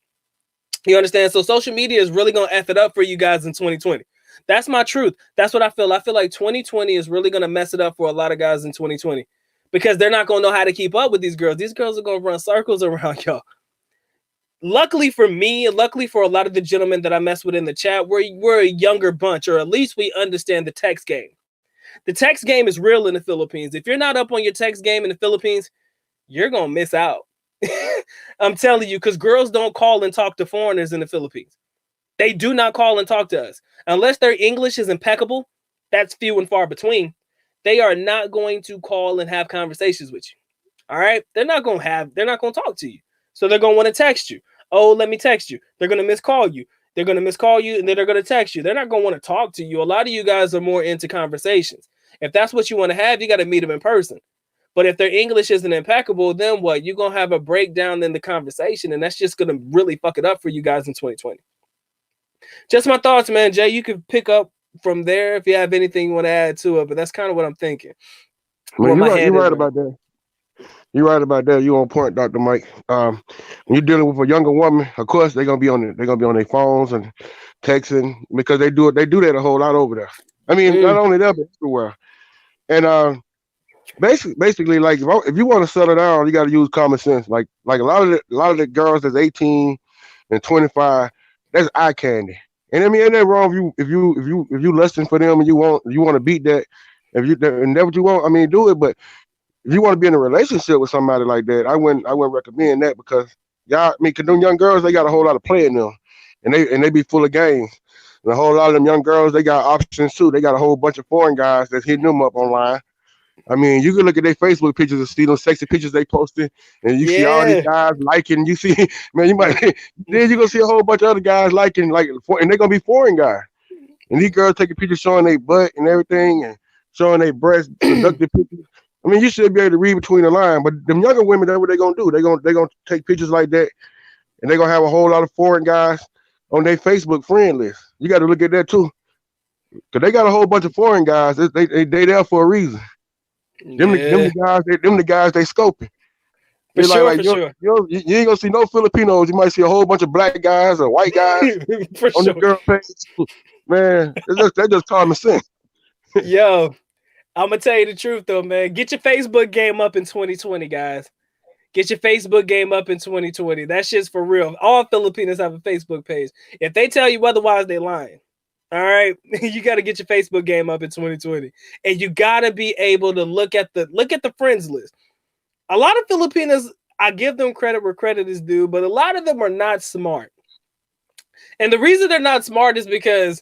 You understand? So social media is really going to F it up for you guys in 2020. That's my truth. That's what I feel. I feel like 2020 is really going to mess it up for a lot of guys in 2020 because they're not going to know how to keep up with these girls. These girls are going to run circles around y'all. Luckily for me, and luckily for a lot of the gentlemen that I mess with in the chat, we're a younger bunch, or at least we understand the text game. The text game is real in the Philippines. If you're not up on your text game in the Philippines, you're going to miss out. I'm telling you, because girls don't call and talk to foreigners in the Philippines. They do not call and talk to us. Unless their English is impeccable, that's few and far between. They are not going to call and have conversations with you. All right? They're not going to talk to you. So they're going to want to text you. Oh, let me text you. They're going to miscall you. They're going to miscall you, and then they're going to text you. They're not going to want to talk to you. A lot of you guys are more into conversations. If that's what you want to have, you got to meet them in person. But if their English isn't impeccable, then what? You're going to have a breakdown in the conversation, and that's just going to really fuck it up for you guys in 2020. Just my thoughts, man. Jay, you can pick up from there if you have anything you want to add to it, but that's kind of what I'm thinking. Man, you're right about that. You're right about that. You on point, Dr. Mike. When you're dealing with a younger woman, of course they're gonna be on their phones and texting because they do that a whole lot over there. I mean, not only that, but everywhere. And basically, like if you want to settle down, you got to use common sense. Like a lot of the girls that's 18 and 25, that's eye candy. And I mean, ain't that wrong if you lusting for them and you want to beat that, and that's what you want. I mean, do it, but if you want to be in a relationship with somebody like that, I wouldn't recommend that because cause them young girls, they got a whole lot of play in them, and they be full of games. And a whole lot of them young girls, they got options too. They got a whole bunch of foreign guys that's hitting them up online. I mean, you can look at their Facebook pictures and see those sexy pictures they posted, and you see all these guys liking. You see, man, you might then you gonna see a whole bunch of other guys liking, and they're gonna be foreign guys. And these girls taking pictures showing their butt and everything, and showing their breasts, seductive pictures. I mean, you should be able to read between the lines. But them younger women, that's what they're gonna do. They're gonna take pictures like that, and they're gonna have a whole lot of foreign guys on their Facebook friend list. You got to look at that too, because they got a whole bunch of foreign guys. They there for a reason. Them the guys they scoping. For sure. You ain't gonna see no Filipinos. You might see a whole bunch of black guys or white guys on the girl page. Man, that's just common sense. Yo, I'm gonna tell you the truth though, man. Get your Facebook game up in 2020, guys. Get your Facebook game up in 2020. That shit's for real. All Filipinos have a Facebook page. If they tell you otherwise, they lying. All right, you got to get your Facebook game up in 2020, and you got to be able to look at the friends list. A lot of Filipinos, I give them credit where credit is due, but a lot of them are not smart. And the reason they're not smart is because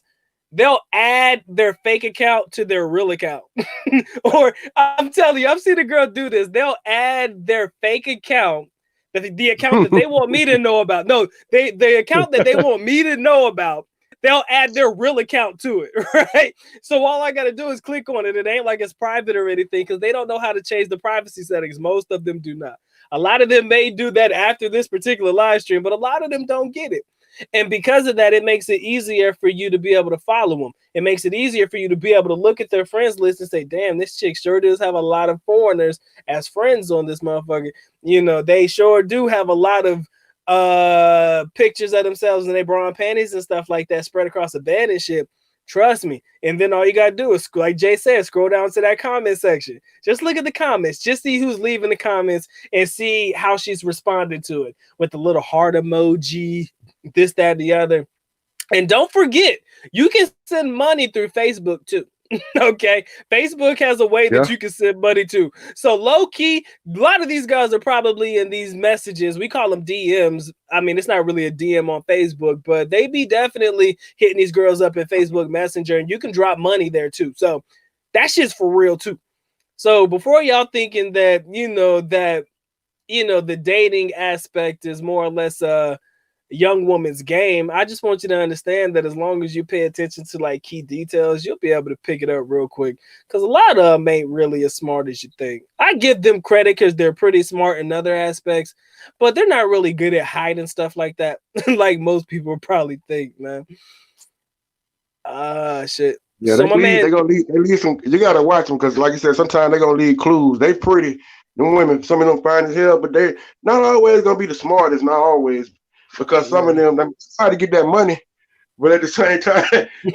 they'll add their fake account to their real account. Or I'm telling you, I've seen a girl do this. They'll add their fake account, the account that they want me to know about. No, the account that they want me to know about. They'll add their real account to it, right? So all I got to do is click on it. It ain't like it's private or anything because they don't know how to change the privacy settings. Most of them do not. A lot of them may do that after this particular live stream, but a lot of them don't get it. And because of that, it makes it easier for you to be able to follow them. It makes it easier for you to be able to look at their friends list and say, damn, this chick sure does have a lot of foreigners as friends on this motherfucker. You know, they sure do have a lot of pictures of themselves in their bra and panties and stuff like that spread across the bed and shit. Trust me. And then all you gotta do is, like Jay said, scroll down to that comment section. Just look at the comments. Just see who's leaving the comments and see how she's responded to it with the little heart emoji, this, that, the other. And don't forget, you can send money through Facebook too. Okay, Facebook has a way that you can send money to. So low key, a lot of these guys are probably in these messages. We call them DMs. I mean, it's not really a DM on Facebook, but they be definitely hitting these girls up in Facebook Messenger, and you can drop money there too. So that shit's for real too. So before y'all thinking that the dating aspect is more or less young woman's game, I just want you to understand that as long as you pay attention to like key details, you'll be able to pick it up real quick, because a lot of them ain't really as smart as you think. I give them credit because they're pretty smart in other aspects, but they're not really good at hiding stuff like that like most people probably think, man. Shit. Yeah, So they leave some. You gotta watch them, because like you said, sometimes they're gonna leave clues. They pretty, them women, some of them fine as hell, but they not always gonna be the smartest, not always. Because some of them try to get that money, but at the same time,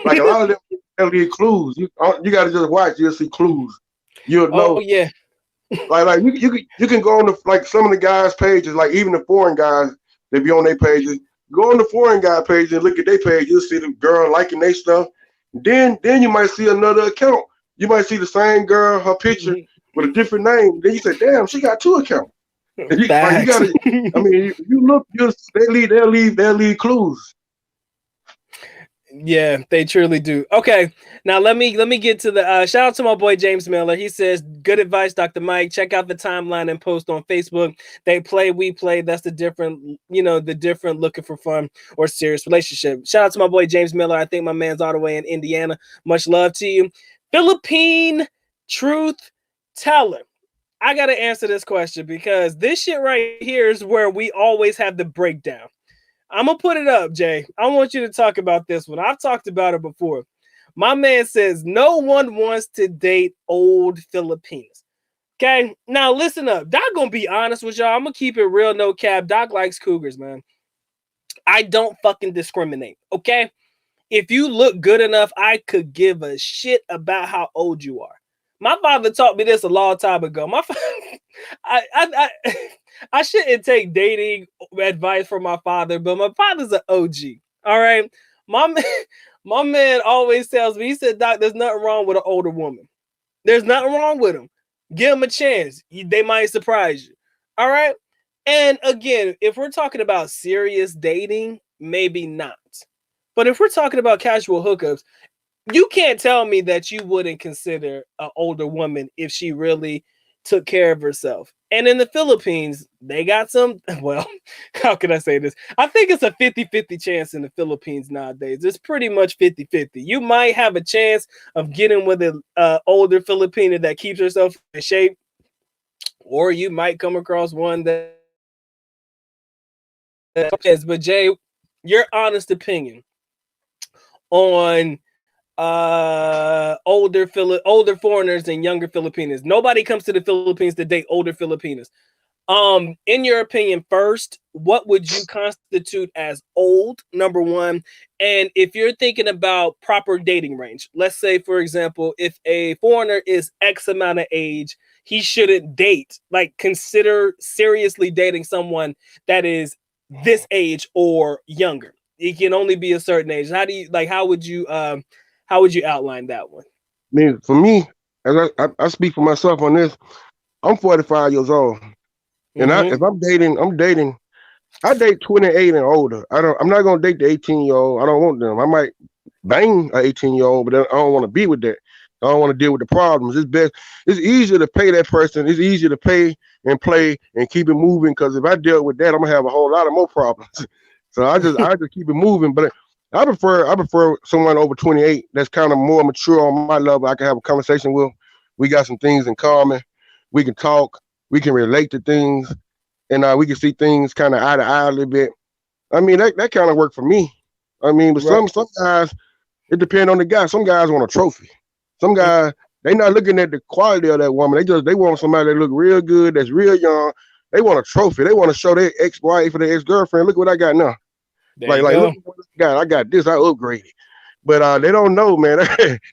like a lot of them, they'll leave clues. You got to just watch. You'll see clues. You'll know. Oh yeah. like you can go on the, like some of the guys' pages, like even the foreign guys, they be on their pages. Go on the foreign guy page and look at their page. You'll see the girl liking their stuff. Then you might see another account. You might see the same girl, her picture with a different name. Then you say, damn, she got two accounts. You gotta, I mean, you look, they'll leave clues. Yeah, they truly do. Okay, now let me get to the shout out to my boy James Miller. He says, good advice, Dr. Mike. Check out the timeline and post on Facebook. They play, we play. That's the different looking for fun or serious relationship. Shout out to my boy James Miller. I think my man's all the way in Indiana. Much love to you. Philippine truth teller. I got to answer this question, because this shit right here is where we always have the breakdown. I'm going to put it up, Jay. I want you to talk about this one. I've talked about it before. My man says, no one wants to date old Filipinas. Okay? Now, listen up. Doc going to be honest with y'all. I'm going to keep it real, no cap. Doc likes cougars, man. I don't fucking discriminate, okay? If you look good enough, I could give a shit about how old you are. My father taught me this a long time ago. I shouldn't take dating advice from my father, but my father's an OG. All right. My man always tells me, he said, Doc, there's nothing wrong with an older woman. There's nothing wrong with them. Give them a chance. They might surprise you. All right. And again, if we're talking about serious dating, maybe not. But if we're talking about casual hookups, you can't tell me that you wouldn't consider an older woman if she really took care of herself. And in the Philippines, they got some, well, how can I say this? I think it's a 50-50 chance in the Philippines nowadays. It's pretty much 50-50. You might have a chance of getting with an older Filipina that keeps herself in shape, or you might come across one that is. But Jay, your honest opinion on older foreigners and younger Filipinas. Nobody comes to the Philippines to date older Filipinas. In your opinion, first, what would you constitute as old, number one? And if you're thinking about proper dating range, let's say, for example, if a foreigner is X amount of age, he shouldn't date, like consider seriously dating someone that is this age or younger. It can only be a certain age. How would you outline that one? I mean, for me, as I speak for myself on this, I'm 45 years old. And if I'm dating, I date 28 and older. I'm not gonna date the 18-year-old. I don't want them. I might bang an 18-year-old, but I don't want to be with that. I don't want to deal with the problems. It's easier to pay that person. It's easier to pay and play and keep it moving, because if I deal with that, I'm gonna have a whole lot of more problems. So I just keep it moving. But I prefer someone over 28 that's kind of more mature on my level. I can have a conversation with. We got some things in common. We can talk. We can relate to things, and we can see things kind of eye to eye a little bit. I mean, that kind of worked for me. I mean, but Right. some guys, it depends on the guy. Some guys want a trophy. Some guys, they not looking at the quality of that woman. They want somebody that look real good, that's real young. They want a trophy. They want to show their ex-wife or their ex-girlfriend, look what I got now. There you Look go. what I got. I got this. I upgraded. But they don't know, man.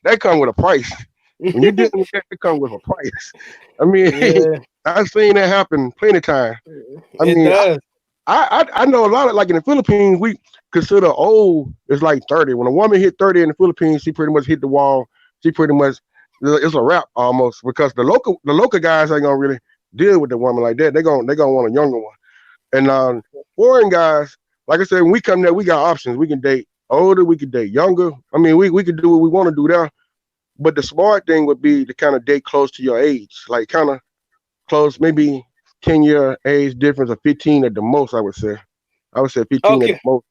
That come with a price. When you're dealing with that, it comes with a price. I mean, Yeah, I've seen that happen plenty of times. I it mean, does. I know a lot of, like in the Philippines, we consider old is like 30. When a woman hit 30 in the Philippines, she pretty much hit the wall. She pretty much, it's a wrap almost, because the local guys ain't gonna really deal with the woman like that. They gonna want a younger one. And foreign guys, like I said, when we come there, we got options. We can date older, we can date younger. I mean, we can do what we want to do there. But the smart thing would be to kind of date close to your age, like kind of close, maybe 10-year age difference, or 15 at the most. I would say 15 at the Okay. most.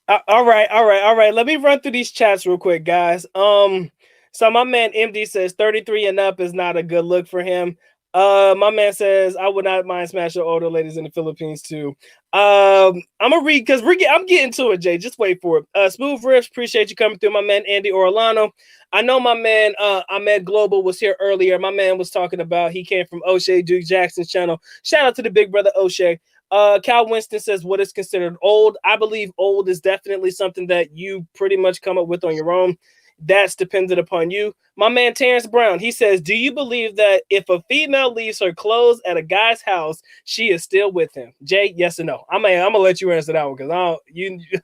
All right, all right, all right. Let me run through these chats real quick, guys. So my man MD says 33 and up is not a good look for him. My man says I would not mind smashing older ladies in the Philippines too. I'm gonna read because I'm getting to it, Jay. Just wait for it. Smooth Riffs, appreciate you coming through. My man Andy Orlano. I know my man Ahmed Global was here earlier. My man was talking about he came from O'Shea Duke Jackson's channel. Shout out to the big brother O'Shea. Cal Winston says, what is considered old? I believe old is definitely something that you pretty much come up with on your own. That's dependent upon you. My man Terrence Brown, he says, do you believe that if a female leaves her clothes at a guy's house, she is still with him? Jay, yes or no? I'm gonna let you answer that one because I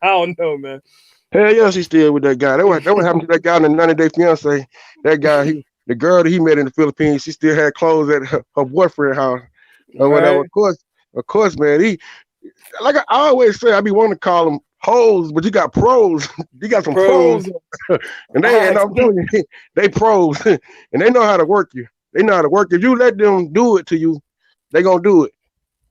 don't know, man. Hell yeah, she's still with that guy. That what happened to that guy in the 90-Day Fiance. That guy, the girl that he met in the Philippines, she still had clothes at her boyfriend's house or whatever. Right. Of course, man. He, like I always say, I be wanting to call them hoes, but you got pros. You got some pros, Pros. and I'm telling you, they pros, and they know how to work you. They know how to work. If you let them do it to you, they gonna do it.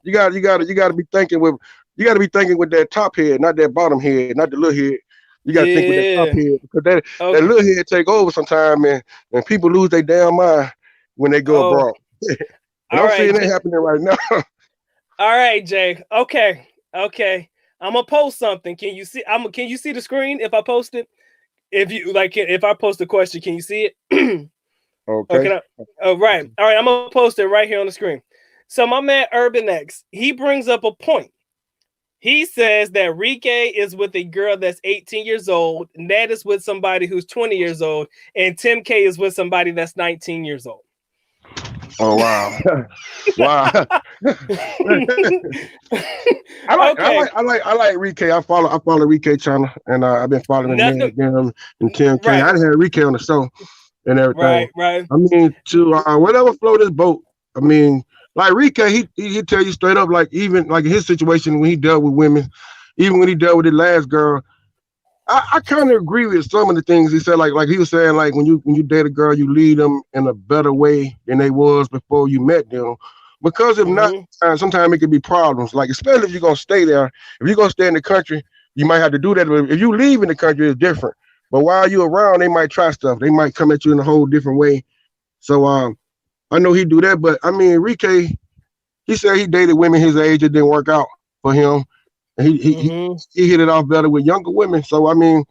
You gotta be thinking with, that top head, not that bottom head, not the little head. You gotta think with that top Yeah. head, because that Okay. little head take over sometime, and people lose their damn mind when they go Oh, abroad. And all I'm right. seeing that happening right now. All right, Jay. Okay. Okay. I'm gonna post something. Can you see? Can you see the screen if I post it? If you like, if I post a question, can you see it? Or Okay. can I? Oh, right. All right. I'm gonna post it right here on the screen. So my man Urban X, he brings up a point. He says that Rike is with a girl that's 18 years old, Ned is with somebody who's 20 years old, and Tim K is with somebody that's 19 years old. Oh wow. Wow. Okay. I like Rick. I follow Rick channel, and I've been following Nothing. Ned them and Tim K. Right. I had Rick on the show and everything. Right. Right. I mean, to whatever float his boat. I mean, like Rick, he tell you straight up, like even like in his situation when he dealt with women, even when he dealt with the last girl. I kind of agree with some of the things he said. Like he was saying, like when you date a girl, you lead them in a better way than they was before you met them. Because if not, sometimes it could be problems. Like especially if you're gonna stay there. If you're gonna stay in the country, you might have to do that. If you leave in the country, it's different. But while you're around, they might try stuff. They might come at you in a whole different way. So I know he do that. But I mean, Enrique, he said he dated women his age. It didn't work out for him. He hit it off better with younger women. So I mean,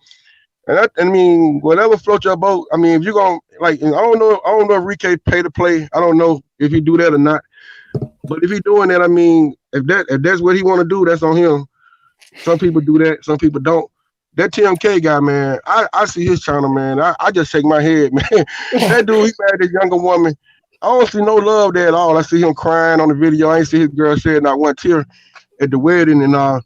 I mean, whatever floats your boat. I mean, if you're gonna like, I don't know if Rique pay to play. I don't know if he do that or not. But if he doing that, I mean, if that's what he want to do, that's on him. Some people do that, some people don't. That TMK guy, man, I see his channel, man. I just shake my head, man. That dude, he married a younger woman. I don't see no love there at all. I see him crying on the video. I ain't see his girl shed not one tear at the wedding, and I'm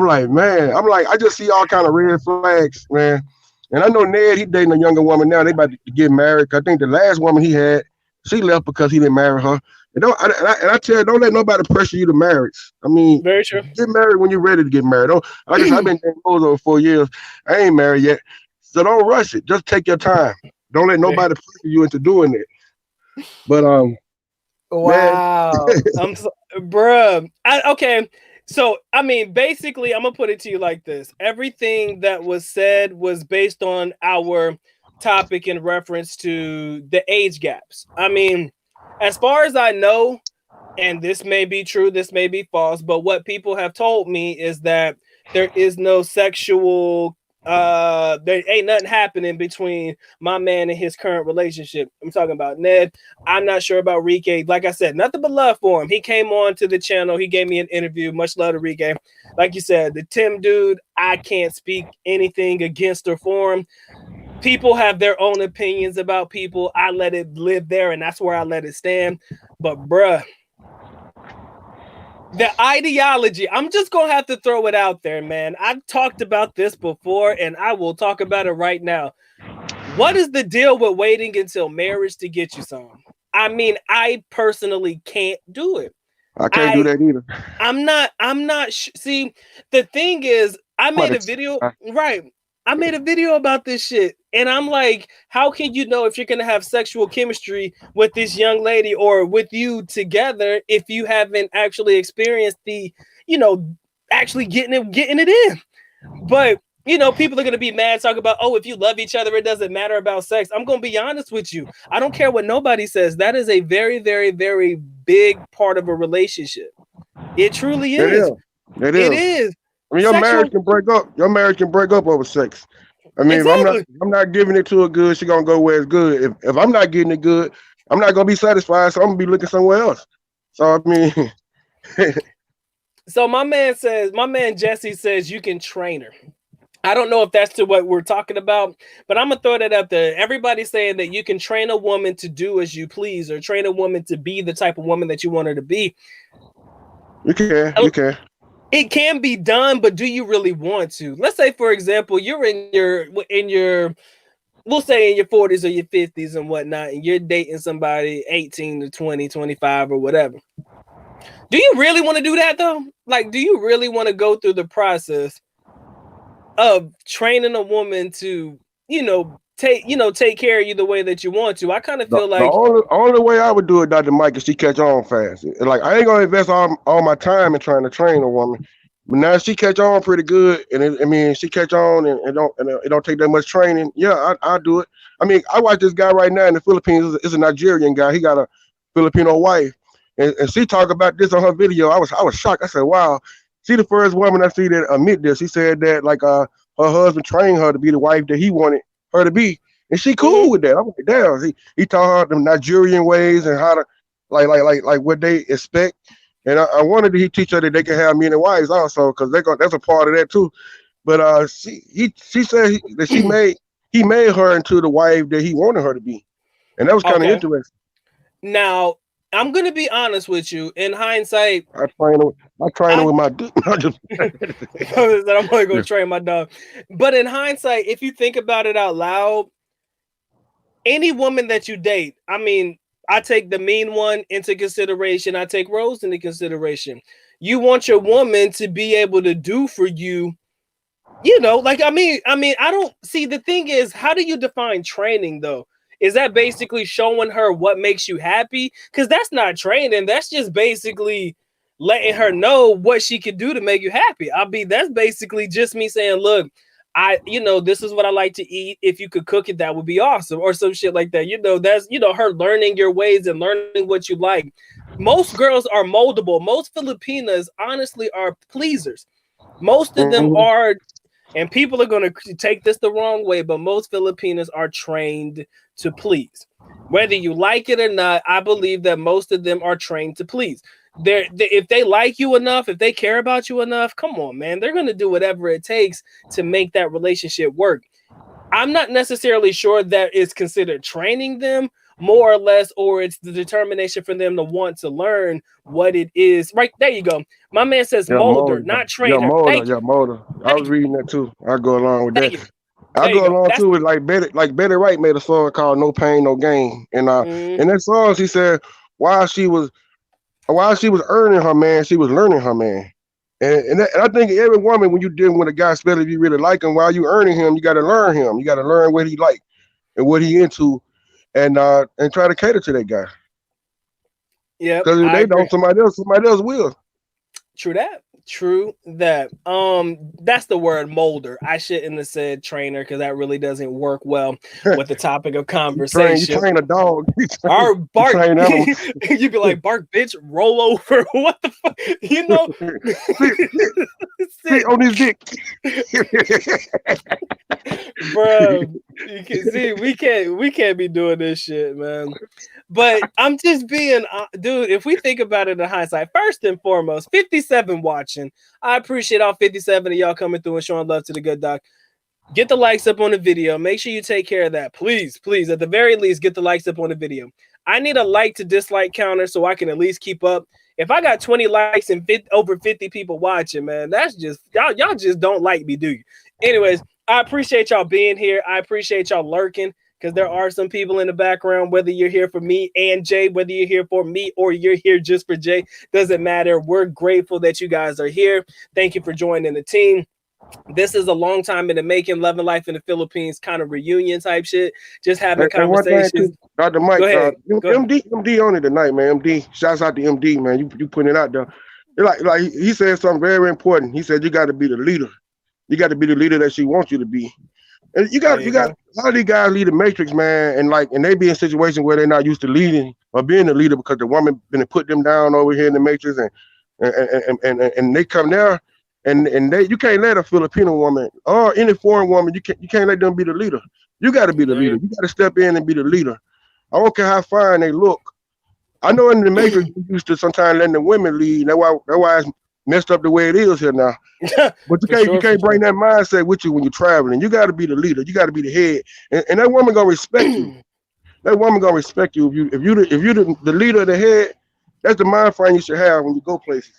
like, man, I just see all kind of red flags, man. And I know Ned, he dating a younger woman now. They about to get married. I think the last woman he had, she left because he didn't marry her. And I tell you, don't let nobody pressure you to marriage. I mean, very true. get married when you're ready to get married. Like I said, I've been dating over 4 years. I ain't married yet. So don't rush it. Just take your time. Don't let nobody pressure you into doing it. But wow. I'm so, bruh. Okay. So, I mean, basically, I'm going to put it to you like this. Everything that was said was based on our topic in reference to the age gaps. I mean, as far as I know, and this may be true, this may be false, but what people have told me is that there is no sexual there ain't nothing happening between my man and his current relationship. I'm talking about Ned. I'm not sure about Rike. Like I said, nothing but love for him. He came on to the channel. He gave me an interview. Much love to Rike. Like you said, the Tim dude, I can't speak anything against or for him. People have their own opinions about people. I let it live there, and that's where I let it stand. But bruh, the ideology, I'm just gonna have to throw it out there, man. I've talked about this before, and I will talk about it right now. What is the deal with waiting until marriage to get you some? I mean, I personally can't do it. I can't do that either. I'm not. See, the thing is, I made a video, right? I made a video about this shit, and I'm like, how can you know if you're gonna have sexual chemistry with this young lady or with you together if you haven't actually experienced the, actually getting it in? But people are gonna be mad, talk about, oh, if you love each other, it doesn't matter about sex. I'm gonna be honest with you. I don't care what nobody says. That is a very, very, very big part of a relationship. It truly is. It is. I mean, your marriage can break up. Your marriage can break up over sex. I mean, exactly. If I'm not giving it to her good, she's gonna go where it's good. If I'm not getting it good, I'm not gonna be satisfied. So I'm gonna be looking somewhere else. So I mean, so my man Jesse says you can train her. I don't know if that's to what we're talking about, but I'm gonna throw that out there. Everybody's saying that you can train a woman to do as you please, or train a woman to be the type of woman that you want her to be. You can. It can be done, but do you really want to? Let's say, for example, you're in your we'll say in your 40s or your 50s and whatnot, and you're dating somebody 18 to 20, 25 or whatever. Do you really want to do that though? Like, do you really want to go through the process of training a woman to, take care of you the way that you want to? I kind of feel like the only way I would do it, Dr. Mike, is she catch on fast. Like, I ain't gonna invest all my time in trying to train a woman, but now she catch on pretty good, and she catch on and it don't take that much training. Yeah, I do it. I mean, I watch this guy right now in the Philippines. It's a Nigerian guy. He got a Filipino wife, and she talked about this on her video. I was shocked. I said, wow. She the first woman I see that admit this. She said that like her husband trained her to be the wife that he wanted her to be, and she cool with that. I'm like, damn. He taught her the Nigerian ways and how to like what they expect. And I wanted he teach her that they can have men and wives also, because that's a part of that too. But she said that he made her into the wife that he wanted her to be, and that was kind of interesting. Now, I'm gonna be honest with you. In hindsight, I train her with my dick. I'm gonna go train my dog. But in hindsight, if you think about it out loud, any woman that you date, I mean, I take the mean one into consideration. I take Rose into consideration. You want your woman to be able to do for you, like, I mean, I don't see. The thing is, how do you define training though? Is that basically showing her what makes you happy? Because that's not training. That's just basically letting her know what she can do to make you happy. That's basically just me saying, look, this is what I like to eat. If you could cook it, that would be awesome, or some shit like that. That's her learning your ways and learning what you like. Most girls are moldable. Most Filipinas, honestly, are pleasers. Most of them are. And people are going to take this the wrong way, but most Filipinas are trained to please. Whether you like it or not, I believe that most of them are trained to please. If they like you enough, if they care about you enough, come on, man, they're going to do whatever it takes to make that relationship work. I'm not necessarily sure that is considered training them, more or less, or it's the determination for them to want to learn what it is. Right, there you go. My man says molder, not trainer. Molder. I was reading that too. I go along with that. I go along too with like Betty Wright made a song called "No Pain, No Gain," and in that song she said while she was earning her man, she was learning her man. And I think every woman, when you're dealing with a guy, especially if you really like him, while you're earning him, you got to learn him. You got to learn what he like and what he into, and try to cater to that guy. Yeah, because if they don't, somebody else will. True that. true that. That's the word, molder. I shouldn't have said trainer because that really doesn't work well with the topic of You conversation. train a dog. Or You bark. train animals. You'd be like, bark, bitch, roll over. What the fuck? You know, sit, sit, sit sit, on his dick. bro. You can see we can't be doing this shit, man. But I'm just being, dude. If we think about it in hindsight, first and foremost, 57 watching. I appreciate all 57 of y'all coming through and showing love to the good doc. Get the likes up on the video. Make sure you take care of that. Please, please, at the very least, get the likes up on the video. I need a like to dislike counter so I can at least keep up. If I got 20 likes and over 50 people watching, man, that's just, y'all just don't like me, do you? Anyways, I appreciate y'all being here. I appreciate y'all lurking because there are some people in the background, whether you're here for me and Jay, whether you're here for me or you're here just for Jay, doesn't matter. We're grateful that you guys are here. Thank you for joining the team. This is a long time in the making, Love and Life in the Philippines kind of reunion type shit. Just having And one thing conversations. too, Dr. Mike, Go ahead. Go ahead. MD on it tonight, man. MD, shouts out to MD, man. You putting it out there. Like he said something very important. He said you got to be the leader. You got to be the leader that she wants you to be. And you got a lot of these guys lead the matrix, man, and they be in situations where they're not used to leading or being a leader because the woman been put them down over here in the matrix, and they come there. And you can't let a Filipino woman or any foreign woman, you can't let them be the leader. You got to be the leader. You got to step in and be the leader. I don't care how fine they look. I know in the Matrix we used to sometimes letting the women lead. That's why it's messed up the way it is here now. But you can't bring that mindset with you when you're traveling. You got to be the leader. You got to be the head, and that woman gonna respect you. That woman gonna respect you if you're the leader of the head. That's the mind frame you should have when you go places.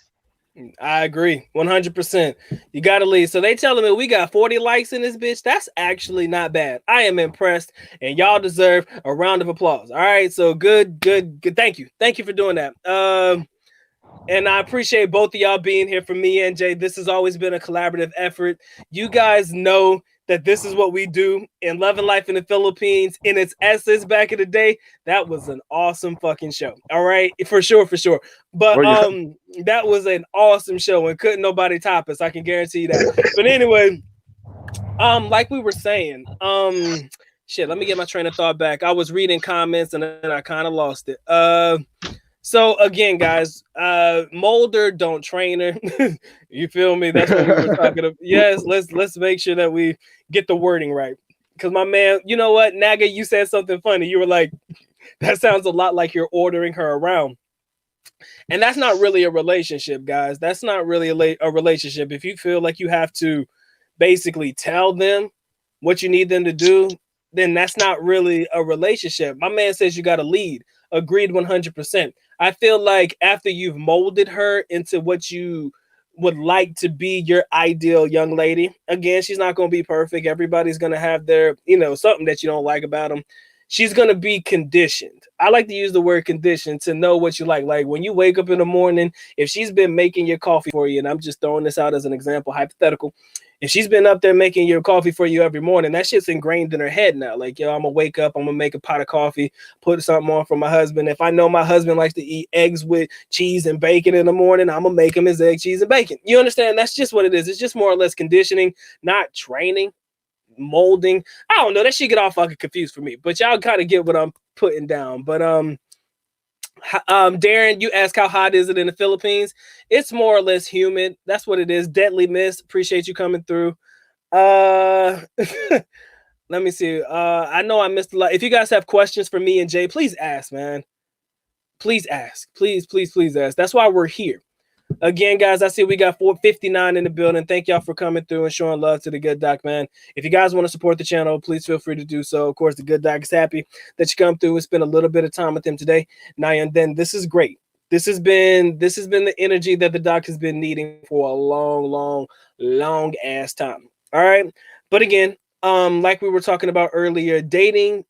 I agree 100%. You got to lead. So they telling me we got 40 likes in this bitch. That's actually not bad. I am impressed, and y'all deserve a round of applause. All right, so good. Thank you for doing that. And I appreciate both of y'all being here for me and Jay. This has always been a collaborative effort. You guys know that this is what we do in Love and Life in the Philippines in its essence back in the day. That was an awesome fucking show. All right, for sure. But that was an awesome show and couldn't nobody top us. I can guarantee you that. But anyway, like we were saying, shit, let me get my train of thought back. I was reading comments and then I kind of lost it. So again, guys, molder, don't train her. You feel me? That's what we were talking about. Yes, let's make sure that we get the wording right. Because my man, you know what, Naga, you said something funny. You were like, that sounds a lot like you're ordering her around. And that's not really a relationship, guys. That's not really a relationship. If you feel like you have to basically tell them what you need them to do, then that's not really a relationship. My man says you got to lead. Agreed 100%. I feel like after you've molded her into what you would like to be your ideal young lady, again, she's not going to be perfect. Everybody's going to have their, something that you don't like about them. She's going to be conditioned. I like to use the word conditioned to know what you like. Like when you wake up in the morning, if she's been making your coffee for you, and I'm just throwing this out as an example, hypothetical, if she's been up there making your coffee for you every morning, that shit's ingrained in her head now. Like, yo, I'm going to wake up, I'm going to make a pot of coffee, put something on for my husband. If I know my husband likes to eat eggs with cheese and bacon in the morning, I'm going to make him his egg, cheese, and bacon. You understand? That's just what it is. It's just more or less conditioning, not training, molding. I don't know. That shit get all fucking confused for me. But y'all kind of get what I'm putting down. But Darren, you asked how hot is it in the Philippines? It's more or less humid. That's what it is. Deadly mist. Appreciate you coming through. Let me see. I know I missed a lot. If you guys have questions for me and Jay, please ask, man. Please ask. Please ask. That's why we're here. Again, guys, I see we got 459 in the building. Thank y'all for coming through and showing love to the good doc, man. If you guys want to support the channel, please feel free to do so. Of course, the good doc is happy that you come through and spend a little bit of time with him today. Now and then, this is great. This has been the energy that the doc has been needing for a long ass time. All right. But again, like we were talking about earlier, dating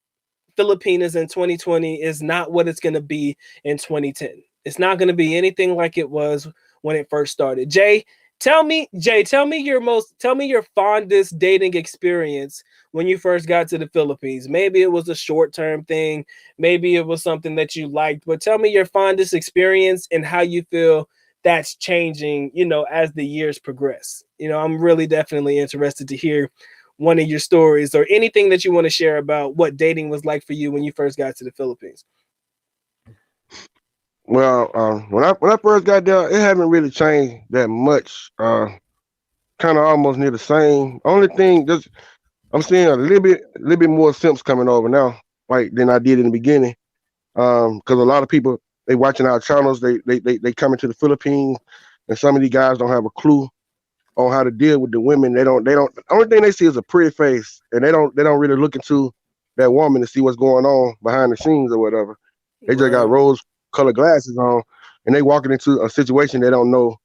Filipinas in 2020 is not what it's going to be in 2010. It's not going to be anything like it was when it first started. Jay, tell me your fondest dating experience when you first got to the Philippines. Maybe it was a short-term thing, maybe it was something that you liked, but tell me your fondest experience and how you feel that's changing, you know, as the years progress. You know, I'm really definitely interested to hear one of your stories or anything that you want to share about what dating was like for you when you first got to the Philippines. Well, when I first got there, it haven't really changed that much. Kind of almost near the same. Only thing, just I'm seeing a little bit more simps coming over now, like than I did in the beginning. Because a lot of people they watching our channels, they coming to the Philippines, and some of these guys don't have a clue on how to deal with the women. They don't. The only thing they see is a pretty face, and they don't really look into that woman to see what's going on behind the scenes or whatever. They just got Right. rose-colored glasses on, and they walking into a situation they don't know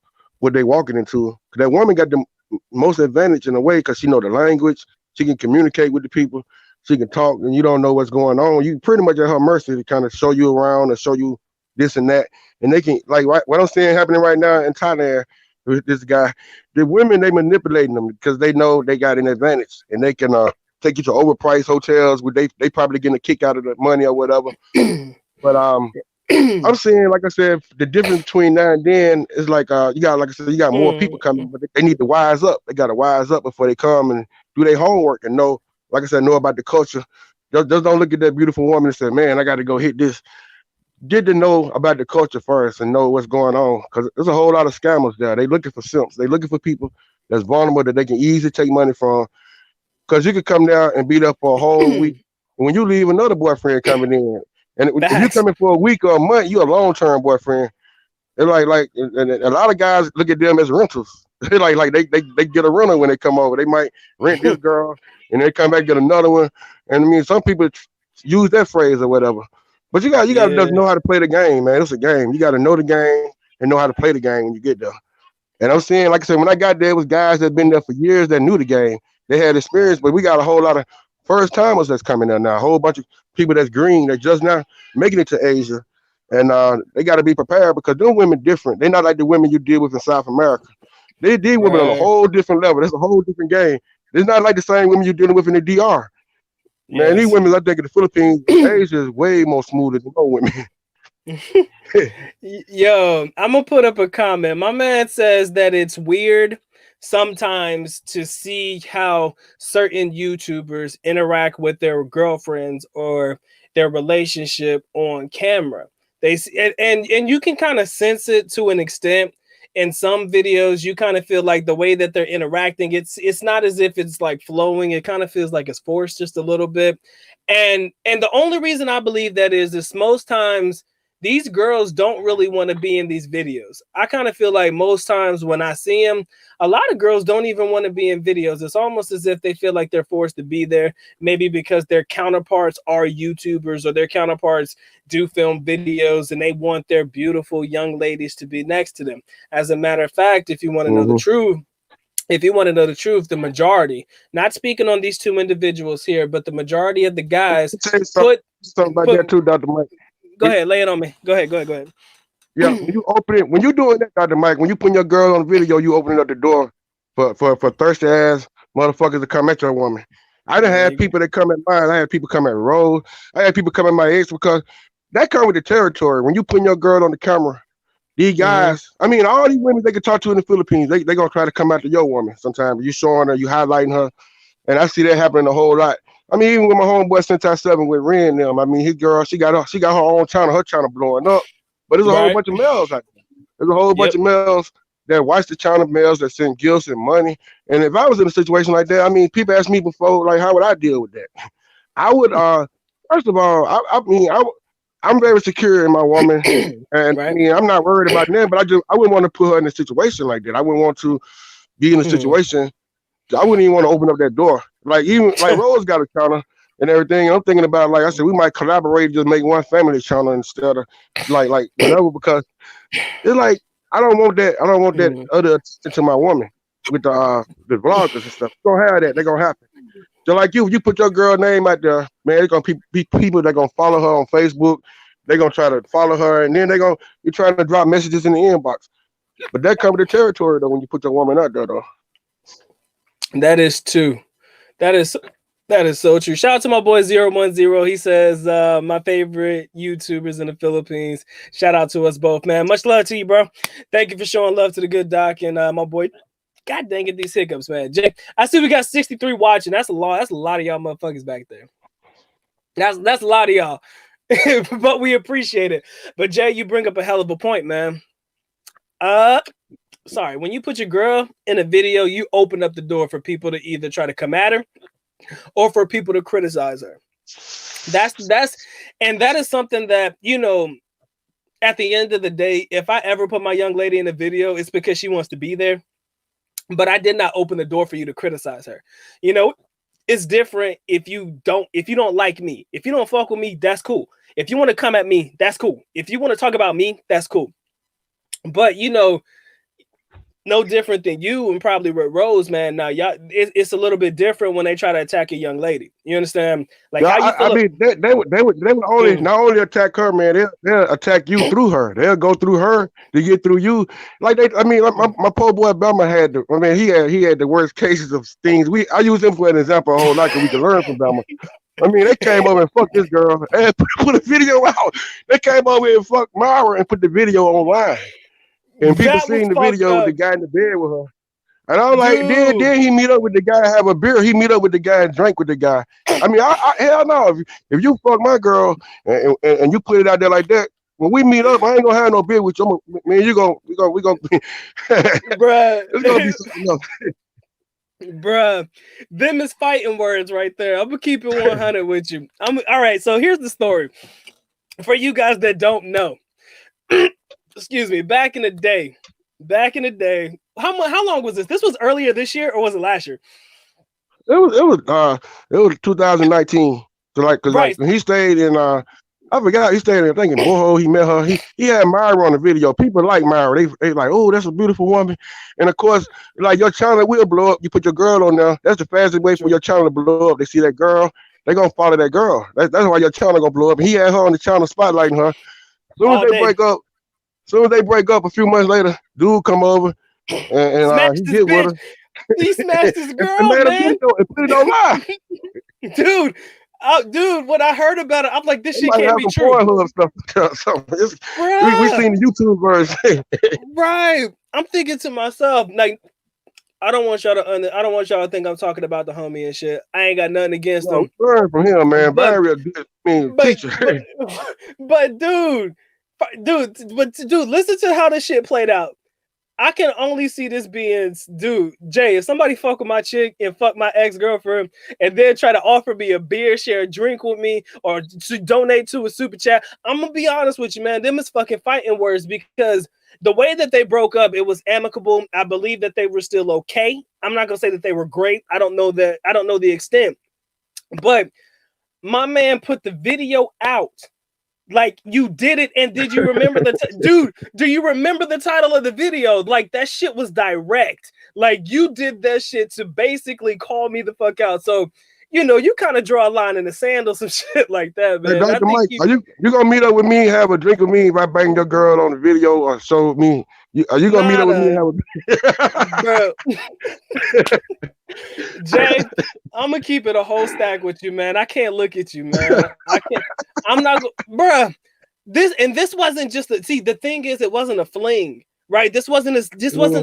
what they walking into. 'Cause that woman got the most advantage in a way because she know the language. She can communicate with the people. She can talk, and you don't know what's going on. You pretty much at her mercy to kind of show you around and show you this and that. And they can like what I'm seeing happening right now in Thailand with this guy. The women they manipulating them because they know they got an advantage, and they can take you to overpriced hotels where they probably getting a kick out of the money or whatever. But I'm saying, like I said, the difference between now and then is like you got, like I said, you got more people coming, but they need to wise up. They got to wise up before they come and do their homework and know, like I said, know about the culture. Just don't look at that beautiful woman and say, "Man, I got to go hit this." Get to know about the culture first and know what's going on because there's a whole lot of scammers there. They looking for simps. They looking for people that's vulnerable that they can easily take money from. Because you could come down and be there for a whole week, and when you leave, another boyfriend coming in. And if you Facts. coming for a week or a month, you a long term boyfriend. It's and a lot of guys look at them as rentals. They get a rental when they come over. They might rent this girl and they come back get another one. And I mean, some people use that phrase or whatever. But you got to just Yeah. know how to play the game, man. It's a game. You got to know the game and know how to play the game when you get there. And I'm saying, like I said, when I got there, it was guys that been there for years that knew the game. They had experience, but we got a whole lot of first timers that's coming there now. A whole bunch of people that's green that just now making it to Asia, and they got to be prepared because them women different. They're not like the women you deal with in South America. They deal with women on a Right. whole different level. That's a whole different game. It's not like the same women you're dealing with in the DR. Man, these Yes. women I think in the Philippines, Asia is way more smoother than no women. Yo, I'm gonna put up a comment. My man says that it's weird sometimes to see how certain YouTubers interact with their girlfriends or their relationship on camera. And you can kind of sense it to an extent. In some videos, you kind of feel like the way that they're interacting, it's not as if it's like flowing. It kind of feels like it's forced just a little bit. And the only reason I believe that is most times these girls don't really want to be in these videos. I kind of feel like most times when I see them, a lot of girls don't even want to be in videos. It's almost as if they feel like they're forced to be there, maybe because their counterparts are YouTubers or their counterparts do film videos and they want their beautiful young ladies to be next to them. As a matter of fact, if you want to know the Mm-hmm. truth, the majority, not speaking on these two individuals here, but the majority of the guys Tell you put something about put that too, Dr. Mike. go ahead, lay it on me. Go ahead. Yeah, when you open it, when you doing that, Dr. Mike, when you putting your girl on video, you opening up the door for thirsty ass motherfuckers to come at your woman. I done There had you go. people that come at mine. I had people come at Rose. I had people come at my ex because that come with the territory. When you putting your girl on the camera, these Mhm. guys, I mean, all these women they can talk to in the Philippines, they gonna try to come after your woman sometimes. You showing her, you highlighting her, and I see that happening a whole lot. I mean, even with my homeboy since I 7 with Ren and them. I mean, his girl, she got her own channel, her channel blowing up. But there's a whole Right. bunch of males out there. There's a whole bunch Yep. of males that watch the channel, males that send gifts and money. And if I was in a situation like that, I mean, people ask me before, like, how would I deal with that? I would, first of all, I'm very secure in my woman, and I Right. mean, I'm not worried about them. But I wouldn't want to put her in a situation like that. I wouldn't want to be in a Mhm. situation I wouldn't even want to open up that door. Like even like Rose got a channel and everything. I'm thinking about like I said, we might collaborate just make one family channel instead of like whatever because it's like I don't want that. I don't want that Mhm. other attention to my woman with the vloggers and stuff. They're gonna have that. They're gonna happen. Just like you put your girl name out there, man. It's gonna be people that gonna follow her on Facebook. They're gonna try to follow her, and then they're gonna be trying to drop messages in the inbox. But that comes with the territory though when you put your woman out there though. That is too. That is. That is so true. Shout out to my boy 010. He says, my favorite YouTubers in the Philippines. Shout out to us both, man. Much love to you, bro. Thank you for showing love to the good doc and my boy. God dang it, these hiccups, man. Jay, I see we got 63 watching. That's a lot. That's a lot of y'all motherfuckers back there. That's a lot of y'all. But we appreciate it. But Jay, you bring up a hell of a point, man. Sorry, when you put your girl in a video, you open up the door for people to either try to come at her or for people to criticize her. And that is something that, you know, at the end of the day, if I ever put my young lady in a video, it's because she wants to be there. But I did not open the door for you to criticize her. You know, it's different if you don't like me. If you don't fuck with me, that's cool. If you want to come at me, that's cool. If you want to talk about me, that's cool. But, you know, no different than you and probably with Rose, man. Now, y'all, it's a little bit different when they try to attack a young lady. You understand? Like, yeah, how you feel? I mean, they would only not only attack her, man. They'll attack you through her. They'll go through her to get through you. Like my poor boy Belma had. He had the worst cases of things. I use him for an example a whole lot because we can learn from Belma. I mean, they came over and fucked this girl and put a video out. They came over and fucked Myra and put the video online. And people seen the video with the guy in the bed with her. And I was like, then he meet up with the guy, have a beer. He meet up with the guy and drink with the guy. I mean, hell no. If you fuck my girl and you put it out there like that, when we meet up, I ain't gonna have no beer with you. Man, we gonna bruh. It's gonna be something else. Bruh, them is fighting words right there. I'm gonna keep it 100 with you. All right. So here's the story for you guys that don't know. Excuse me. Back in the day, how long was this? This was earlier this year or was it last year? It was 2019. So like he stayed in I forgot he stayed in, I think in Boho. He met her. He had Myra on the video. People like Myra. They like, oh, that's a beautiful woman. And of course, like your channel will blow up. You put your girl on there. That's the fastest way for your channel to blow up. They see that girl, they gonna follow that girl. That's why your channel gonna blow up. He had her on the channel spotlighting her. Soon as they break up, a few months later, dude come over and he get with her. He smashed his girl, and man. And put it on live. Dude, when I heard about it, I'm like, this shit can't be true. Stuff. We seen the YouTube version. Right. I'm thinking to myself, like, I don't want y'all to think I'm talking about the homie and shit. I ain't got nothing against him. Learn from him, man. Very good teacher. But dude, listen to how this shit played out. I can only see this being, dude, Jay, if somebody fuck with my chick and fuck my ex-girlfriend and then try to offer me a beer, share a drink with me, or to donate to a super chat, I'm going to be honest with you, man. Them is fucking fighting words because the way that they broke up, it was amicable. I believe that they were still okay. I'm not going to say that they were great. I don't know the extent. But my man put the video out. Like, you did it, and did you remember dude, do you remember the title of the video? Like, that shit was direct. Like, you did that shit to basically call me the fuck out. So, you know, you kind of draw a line in the sand or some shit like that, man. Hey, Dr. Mike, you gonna meet up with me, have a drink with me if I bang your girl on the video or show me? Are you gonna meet up with me and have a Jay, I'm gonna keep it a whole stack with you, man. I can't look at you, man. I can't. I'm not, bruh. This wasn't just the thing is, it wasn't a fling, right? This wasn't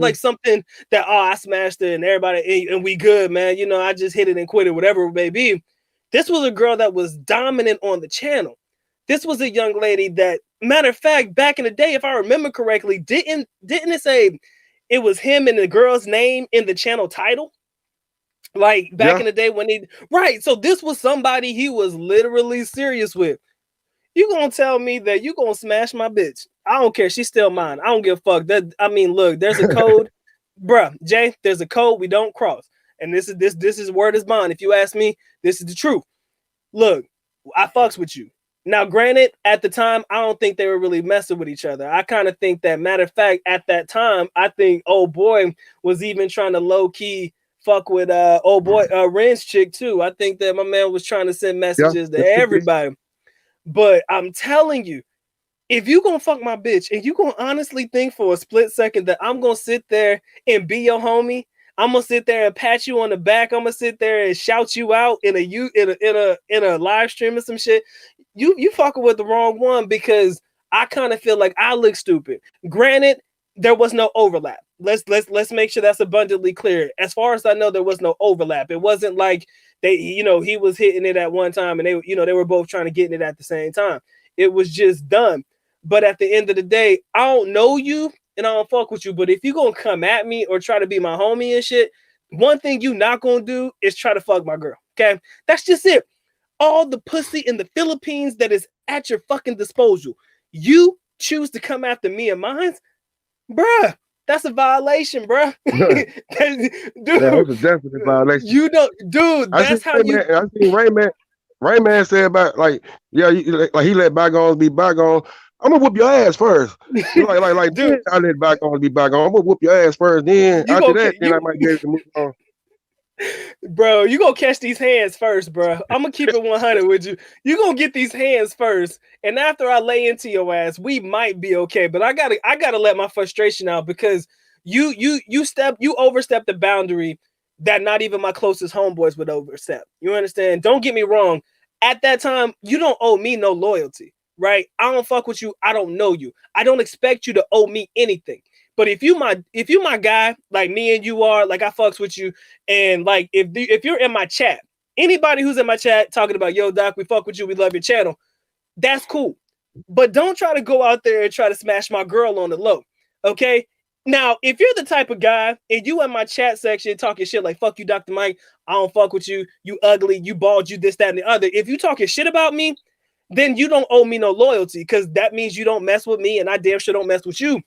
like something that I smashed it and everybody and we good, man. You know, I just hit it and quit it, whatever it may be. This was a girl that was dominant on the channel. This was a young lady that, matter of fact, back in the day, if I remember correctly, didn't it say it was him and the girl's name in the channel title? Like back in the day when right. So this was somebody he was literally serious with. You gonna tell me that you gonna smash my bitch? I don't care. She's still mine. I don't give a fuck. Look, there's a code, bruh. Jay, there's a code we don't cross. And this is word is bond. If you ask me, this is the truth. Look, I fucks with you. Now, granted, at the time, I don't think they were really messing with each other. I kind of think that, matter of fact, at that time, I think old boy was even trying to low key fuck with old boy Ren's chick too. I think that my man was trying to send messages to everybody. But I'm telling you, if you gonna fuck my bitch and you gonna honestly think for a split second that I'm gonna sit there and be your homie, I'm gonna sit there and pat you on the back. I'm gonna sit there and shout you out in a live stream or some shit. You fucking with the wrong one, because I kind of feel like I look stupid. Granted, there was no overlap. Let's make sure that's abundantly clear. As far as I know, there was no overlap. It wasn't like he was hitting it at one time and they were both trying to get in it at the same time. It was just done. But at the end of the day, I don't know you and I don't fuck with you. But if you gonna come at me or try to be my homie and shit, one thing you not gonna do is try to fuck my girl. Okay, that's just it. All the pussy in the Philippines that is at your fucking disposal, you choose to come after me and mine, bruh. That's a violation, bruh. Dude, that's a definite violation. You don't, dude. That's how you. I seen Rayman said about like, yeah, like he let bygones be bygones. I'm gonna whoop your ass first. Like dude, I let bygones be bygones. I'm gonna whoop your ass first. Then after that, then I might be able to move on. Bro, you gonna catch these hands first, bro. I'm gonna keep it 100 with you. You gonna get these hands first, and after I lay into your ass, we might be okay. But I gotta let my frustration out, because you overstepped the boundary that not even my closest homeboys would overstep. You understand? Don't get me wrong. At that time, you don't owe me no loyalty, right? I don't fuck with you. I don't know you. I don't expect you to owe me anything. But if you my guy, like me and you are, like I fucks with you, and like if you're in my chat, anybody who's in my chat talking about, yo, Doc, we fuck with you, we love your channel, that's cool. But don't try to go out there and try to smash my girl on the low. Okay? Now, if you're the type of guy and you in my chat section talking shit like, fuck you, Dr. Mike, I don't fuck with you, you ugly, you bald, you this, that, and the other. If you talking shit about me, then you don't owe me no loyalty, because that means you don't mess with me and I damn sure don't mess with you.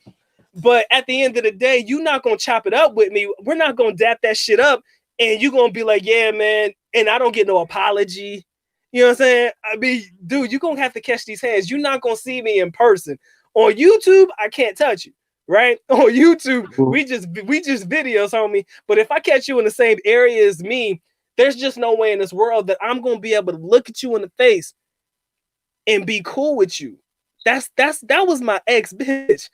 But at the end of the day, you're not going to chop it up with me. We're not going to dap that shit up. And you're going to be like, yeah, man. And I don't get no apology. You know what I'm saying? I mean, dude, you're going to have to catch these hands. You're not going to see me in person. On YouTube, I can't touch you, right? On YouTube, we just videos, homie. But if I catch you in the same area as me, there's just no way in this world that I'm going to be able to look at you in the face and be cool with you. That was my ex bitch.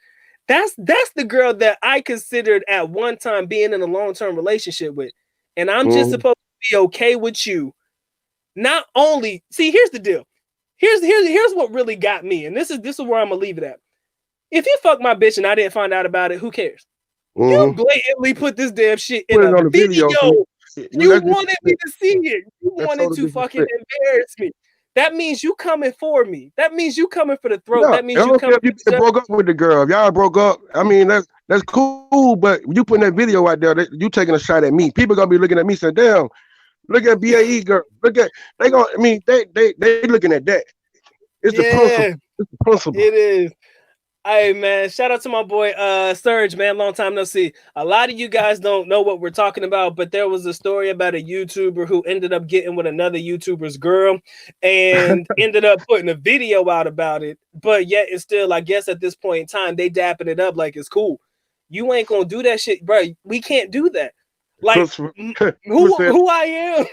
That's the girl that I considered at one time being in a long-term relationship with. And I'm just supposed to be okay with you. Not only, see, here's the deal. Here's what really got me. And this is where I'm gonna leave it at. If you fuck my bitch and I didn't find out about it, who cares? You blatantly put this damn shit in a video. You wanted me to see it. You wanted to fucking embarrass me. That means you coming for me. That means you coming for the throat. That means you coming. If you broke up with the girl, if y'all broke up, I mean that's cool. But you putting that video out there, you taking a shot at me. People gonna be looking at me saying, "Damn, look at BAE girl. Look at they gonna. I mean they looking at that. It's the principle. It's the principle. It is. Hey man, shout out to my boy Surge, man. Long time no see. A lot of you guys don't know what we're talking about, but there was a story about a YouTuber who ended up getting with another YouTuber's girl and ended up putting a video out about it. But yet it's still, I guess at this point in time, they dapping it up like it's cool. You ain't gonna do that shit, bro. We can't do that. Like who I am.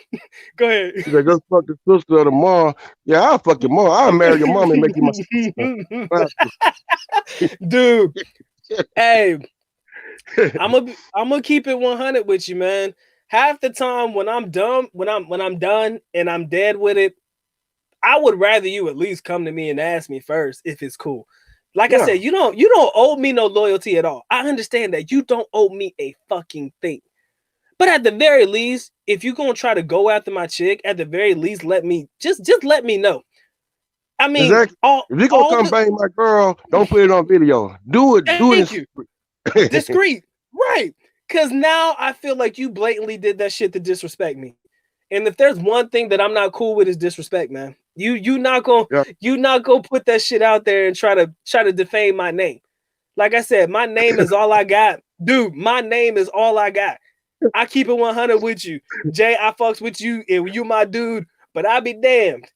Go ahead. He's like, go fuck the sister of the mom. Yeah, I'll fuck your mom. I'll marry your mom and make you my sister. Dude. Hey, I'm gonna keep it 100 with you, man. Half the time when I'm done and I'm dead with it, I would rather you at least come to me and ask me first if it's cool. Like I said, you don't owe me no loyalty at all. I understand that you don't owe me a fucking thing. But at the very least, if you're gonna try to go after my chick, at the very least, let me just let me know. I mean, exactly. If you're gonna come bang my girl, don't put it on video. Do it. Thank you. Discreet, right? Because now I feel like you blatantly did that shit to disrespect me. And if there's one thing that I'm not cool with, is disrespect, man. You not gonna put that shit out there and try to defame my name. Like I said, my name is all I got, dude. My name is all I got. I keep it 100 with you, Jay. I fucks with you, and you my dude. But I be damned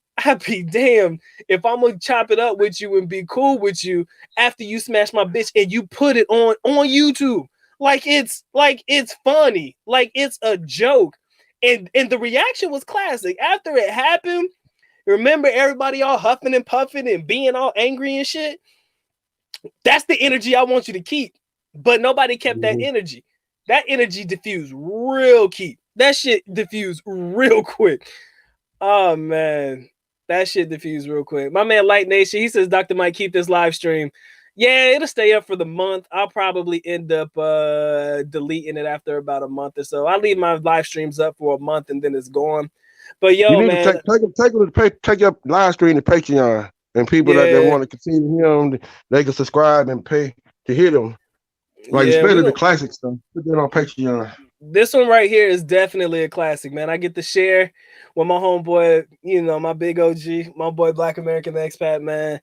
if I'm gonna chop it up with you and be cool with you after you smash my bitch and you put it on YouTube like it's funny, like it's a joke. And the reaction was classic after it happened. Remember everybody all huffing and puffing and being all angry and shit. That's the energy I want you to keep. But nobody kept that energy. That energy diffused real key. That shit diffused real quick. Oh man, that shit diffused real quick. My man Light Nation, he says, Dr. Mike, keep this live stream. Yeah, it'll stay up for the month. I'll probably end up deleting it after about a month or so. I leave my live streams up for a month and then it's gone. But You yo, need man, to take your live stream to Patreon, and people that yeah, want to continue him, they can subscribe and pay to hear them. Like yeah, especially the classic stuff. Put that on Patreon. this one right here is definitely a classic, man. I get to share with my homeboy, you know, my big OG, my boy Black American Expat, man.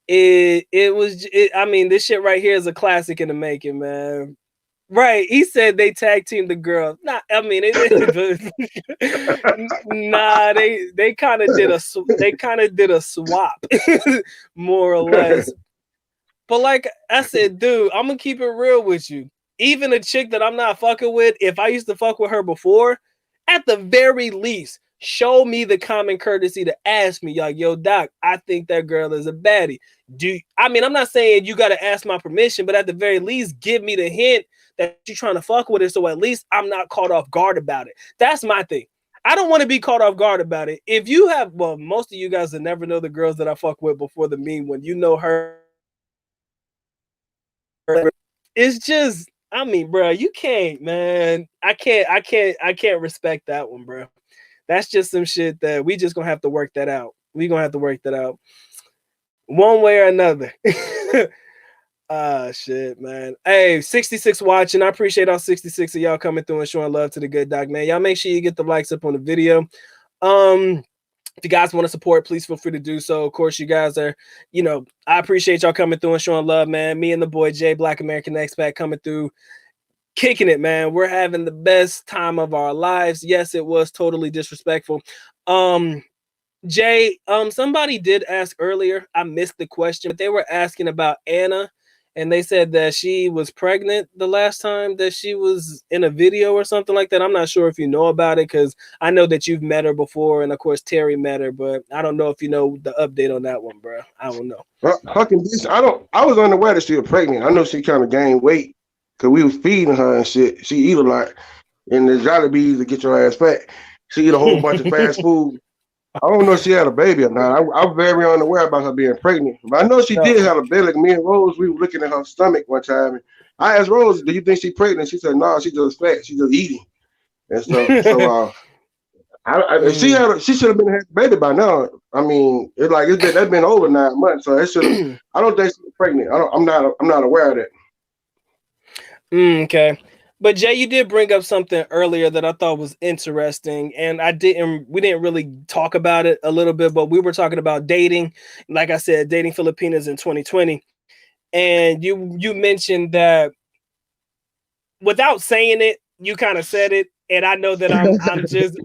I mean, this shit right here is a classic in the making, man. Right, he said they tag teamed the girl. Nah, I mean, nah, they kind of did a swap, more or less. But like I said, dude, I'm gonna keep it real with you. Even a chick that I'm not fucking with, if I used to fuck with her before, at the very least, show me the common courtesy to ask me, like, yo, Doc, I think that girl is a baddie. I mean, I'm not saying you gotta ask my permission, but at the very least, give me the hint that you're trying to fuck with her, so at least I'm not caught off guard about it. That's my thing. I don't want to be caught off guard about it. If you have, well, most of you guys that never know the girls that I fuck with before the mean one, you know her. It's just, I mean, bro, you can't, man. I can't respect that one, bro. That's just some shit that we just gonna have to work that out. We gonna have to work that out one way or another. Shit, man. Hey, 66 watching. I appreciate all 66 of y'all coming through and showing love to the good doc, man. Y'all make sure you get the likes up on the video. If you guys want to support, please feel free to do so. Of course, you guys are, you know, I appreciate y'all coming through and showing love, man. Me and the boy Jay, Black American Expat, coming through, kicking it, man. We're having the best time of our lives. Yes, it was totally disrespectful. Jay, somebody did ask earlier. I missed the question, but they were asking about Anna, and they said that she was pregnant the last time that she was in a video or something like that. I'm not sure if you know about it, because I know that you've met her before, and of course Terry met her, but I don't know if you know the update on that one, bro. I don't know. Fucking this, I was unaware that she was pregnant. I know she kind of gained weight because we was feeding her and shit. She eat a lot, and the Jollibees to get your ass fat. She eat a whole bunch of fast food. I don't know if she had a baby or not. I'm very unaware about her being pregnant. But I know she did have a belly. Like me and Rose, we were looking at her stomach one time. And I asked Rose, do you think she's pregnant? She said, no, she's just fat. She's just eating. And stuff. So if she should have been had a baby by now. I mean, that's been over 9 months. So it should have. I don't think she's pregnant. I'm not aware of that. Okay. But Jay, you did bring up something earlier that I thought was interesting, and we didn't really talk about it a little bit, but we were talking about dating, like I said, dating Filipinas in 2020. And you mentioned that without saying it, you kind of said it, and I know that I'm just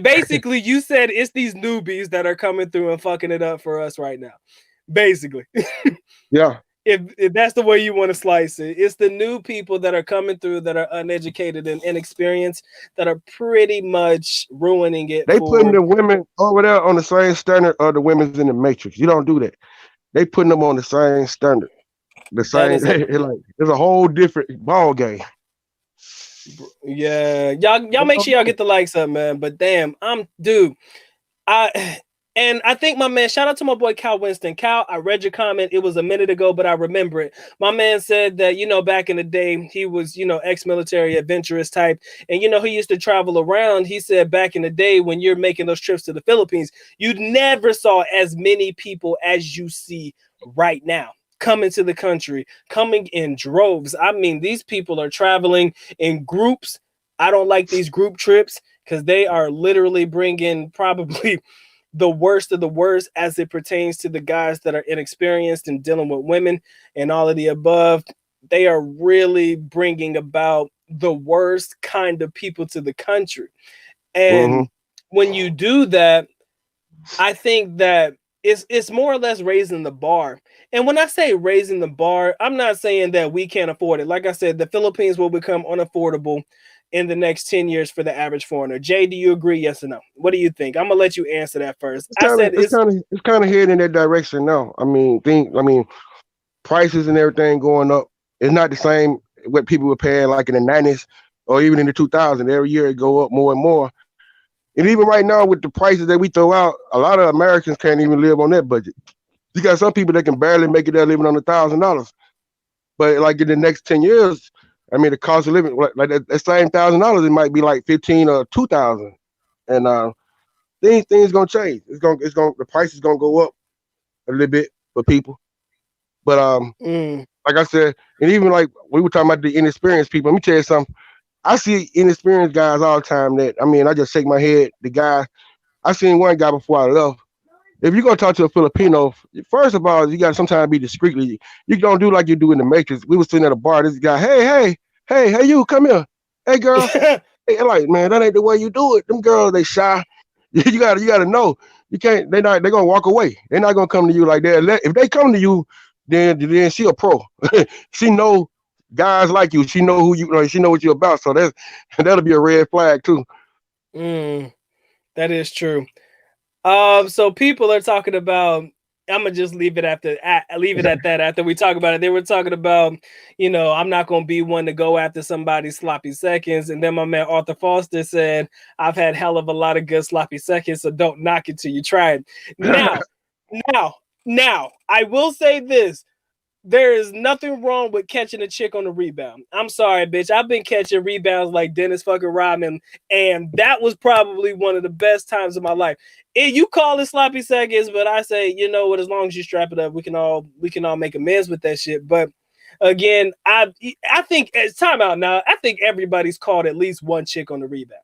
basically you said it's these newbies that are coming through and fucking it up for us right now. Basically. Yeah. If that's the way you want to slice it, it's the new people that are coming through that are uneducated and inexperienced that are pretty much ruining it. They putting the women over there on the same standard of the women's in the Matrix. You don't do that. They putting them on the same standard. The same, it's a whole different ball game. Yeah, y'all make sure y'all get the likes up, man. But damn, And I think my man, shout out to my boy Cal Winston. Cal, I read your comment. It was a minute ago, but I remember it. My man said that, back in the day, he was, ex-military adventurous type. And, he used to travel around. He said back in the day when you're making those trips to the Philippines, you never saw as many people as you see right now coming to the country, coming in droves. I mean, these people are traveling in groups. I don't like these group trips because they are literally bringing probably the worst of the worst as it pertains to the guys that are inexperienced in dealing with women and all of the above. They are really bringing about the worst kind of people to the country. And when you do that, I think that it's more or less raising the bar. And when I say raising the bar, I'm not saying that we can't afford it. Like I said, the Philippines will become unaffordable in the next 10 years for the average foreigner. Jay, do you agree? Yes or no? What do you think? I'm gonna let you answer that first. It's kind of heading in that direction now. I mean, prices and everything going up. It's not the same what people were paying like in the 90s or even in the 2000s. Every year it go up more and more. And even right now with the prices that we throw out, a lot of Americans can't even live on that budget. You got some people that can barely make it there living on $1,000. But like in the next 10 years, I mean, the cost of living, like that same $1,000, it might be like 15 or 2,000. And things gonna change. The price is gonna go up a little bit for people. But like I said, and even like we were talking about the inexperienced people. Let me tell you something. I see inexperienced guys all the time that, I mean, I just shake my head. The guy, I seen one guy before I left. If you're going to talk to a Filipino, first of all, you got to sometimes be discreetly. You don't do like you do in the Matrix. We were sitting at a bar. This guy, hey, you, come here. Hey, girl. Hey, like, man, that ain't the way you do it. Them girls, they shy. You gotta know. You can't, they're going to walk away. They're not going to come to you like that. If they come to you, then she a pro. She know guys like you. She know who you know. She know what you're about. So that'll be a red flag too. That is true. So people are talking about. I'm gonna just leave it at that. After we talk about it, they were talking about, I'm not gonna be one to go after somebody's sloppy seconds. And then my man Arthur Foster said, "I've had hell of a lot of good sloppy seconds, so don't knock it till you try it." Now, I will say this. There is nothing wrong with catching a chick on the rebound. I'm sorry, bitch. I've been catching rebounds like Dennis fucking Rodman, and that was probably one of the best times of my life. You call it sloppy seconds, but I say, you know what? As long as you strap it up, we can all make amends with that shit. But again, I think it's time out now. I think everybody's called at least one chick on the rebound.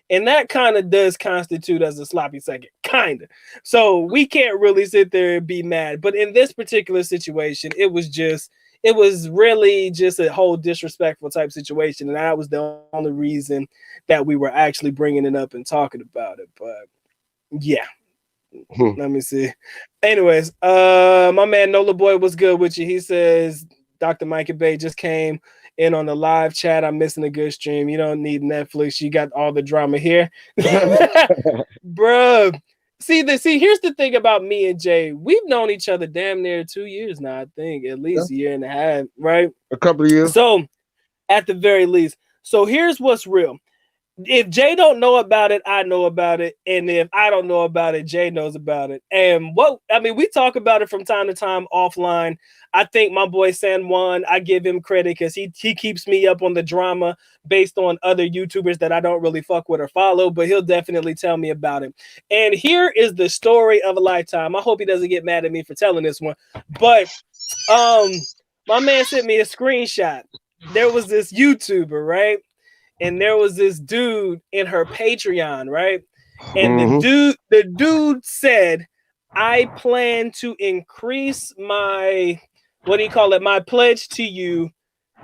And that kind of does constitute as a sloppy second, kind of. So we can't really sit there and be mad. But in this particular situation, it was really just a whole disrespectful type situation. And that was the only reason that we were actually bringing it up and talking about it. But yeah, let me see. Anyways, my man Nola Boy was good with you. He says, Dr. Mike Bay just came in on the live chat. I'm missing a good stream. You don't need Netflix. You got all the drama here. Bro. See, here's the thing about me and Jay. We've known each other damn near 2 years now, I think. At least a year and a half, right? A couple of years. So, at the very least. So, here's what's real. If Jay don't know about it, I know about it. And if I don't know about it, Jay knows about it. And we talk about it from time to time offline. I think my boy San Juan, I give him credit because he keeps me up on the drama based on other YouTubers that I don't really fuck with or follow, but he'll definitely tell me about it. And here is the story of a lifetime. I hope he doesn't get mad at me for telling this one. But my man sent me a screenshot. There was this YouTuber, right? And there was this dude in her Patreon, right? And the dude said, I plan to increase my, my pledge to you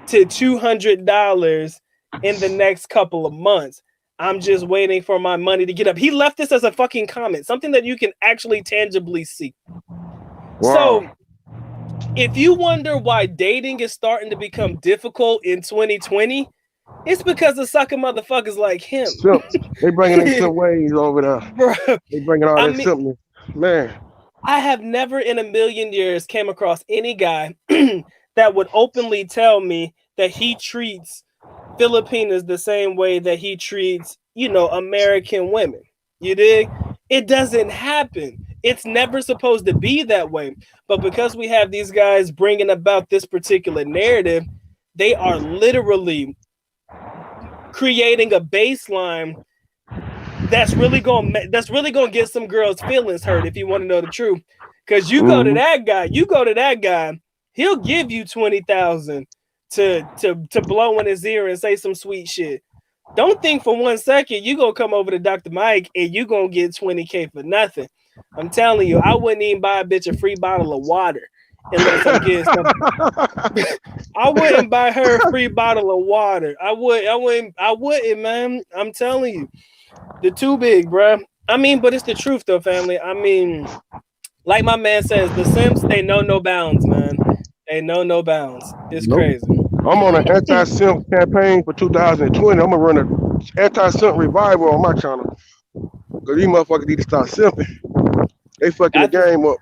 to $200 in the next couple of months. I'm just waiting for my money to get up. He left this as a fucking comment, something that you can actually tangibly see. Wow. So if you wonder why dating is starting to become difficult in 2020, it's because of sucker motherfuckers like him. They bringing in some ways over there. Bro, they bringing all that simpness. Man. I have never in a million years came across any guy that would openly tell me that he treats Filipinas the same way that he treats, American women. You dig? It doesn't happen. It's never supposed to be that way. But because we have these guys bringing about this particular narrative, they are literally creating a baseline that's really gonna get some girls' feelings hurt, if you want to know the truth. Because you go to that guy, he'll give you 20,000 to blow in his ear and say some sweet shit. Don't think for 1 second you gonna come over to Dr. Mike and you gonna get 20K for nothing. I'm telling you, I wouldn't even buy a bitch a free bottle of water unless I'm getting something. I wouldn't buy her a free bottle of water. I wouldn't, man. I'm telling you. They're too big, bro. I mean, but it's the truth, though, family. I mean, like my man says, the Simps, they know no bounds, man. They know no bounds. It's crazy. I'm on an anti-simp campaign for 2020. I'm going to run an anti-simp revival on my channel. Because these motherfuckers need to stop simping. They fucking the game up.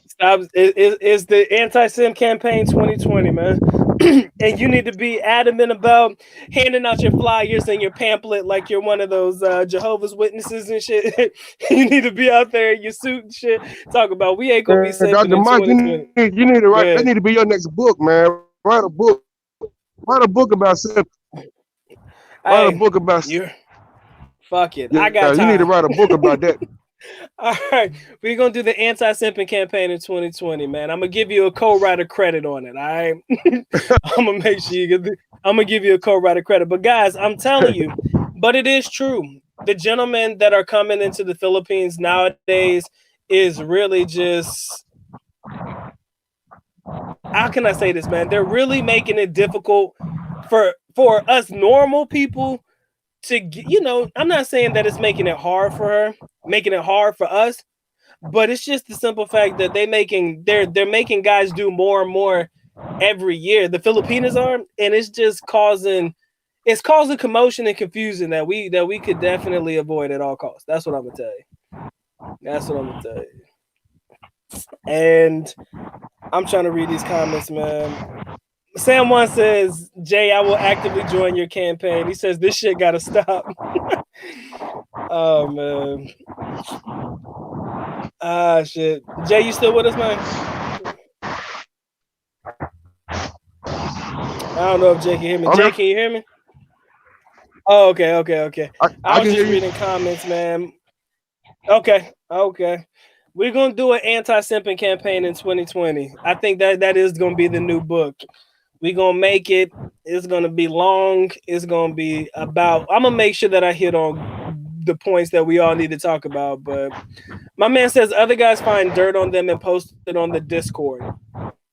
Stop. It's the anti-simp campaign 2020, man. and you need to be adamant about handing out your flyers and your pamphlet like you're one of those Jehovah's Witnesses and shit. You need to be out there in your suit and shit. Talk about we ain't gonna be simping Dr. in Mike, 2020. you need to Go write. That ahead. need to be your next book, man. Write a book. Write a book about self. Write a Hey, book about. you fuck it. I Yeah, got you need to time. write a book about that. All right, we're gonna do the anti-simping campaign in 2020, man. I'm gonna give you a co-writer credit on it. All right, I'm gonna make sure you get. I'm gonna give you a co-writer credit. But guys, I'm telling you, but it is true. The gentlemen that are coming into the Philippines nowadays is really just. How can I say this, man? They're really making it difficult for us normal people to, you know. I'm not saying that it's making it hard for her, making it hard for us. But it's just the simple fact that they're making guys do more and more every year. The Filipinas are, and it's causing commotion and confusion that we could definitely avoid at all costs. That's what I'm gonna tell you. That's what I'm gonna tell you. And I'm trying to read these comments, man. Sam One says, Jay, I will actively join your campaign. He says this shit gotta stop. Oh man. Ah shit. Jay, you still with us, man? I don't know if Jay can hear me. Jay, can you hear me? Oh, okay. I was just reading comments, man. Okay. We're gonna do an anti-simping campaign in 2020. I think that is gonna be the new book. We're gonna make it. It's gonna be long. It's gonna be about. I'm gonna make sure that I hit on the points that we all need to talk about. But my man says other guys find dirt on them and post it on the Discord.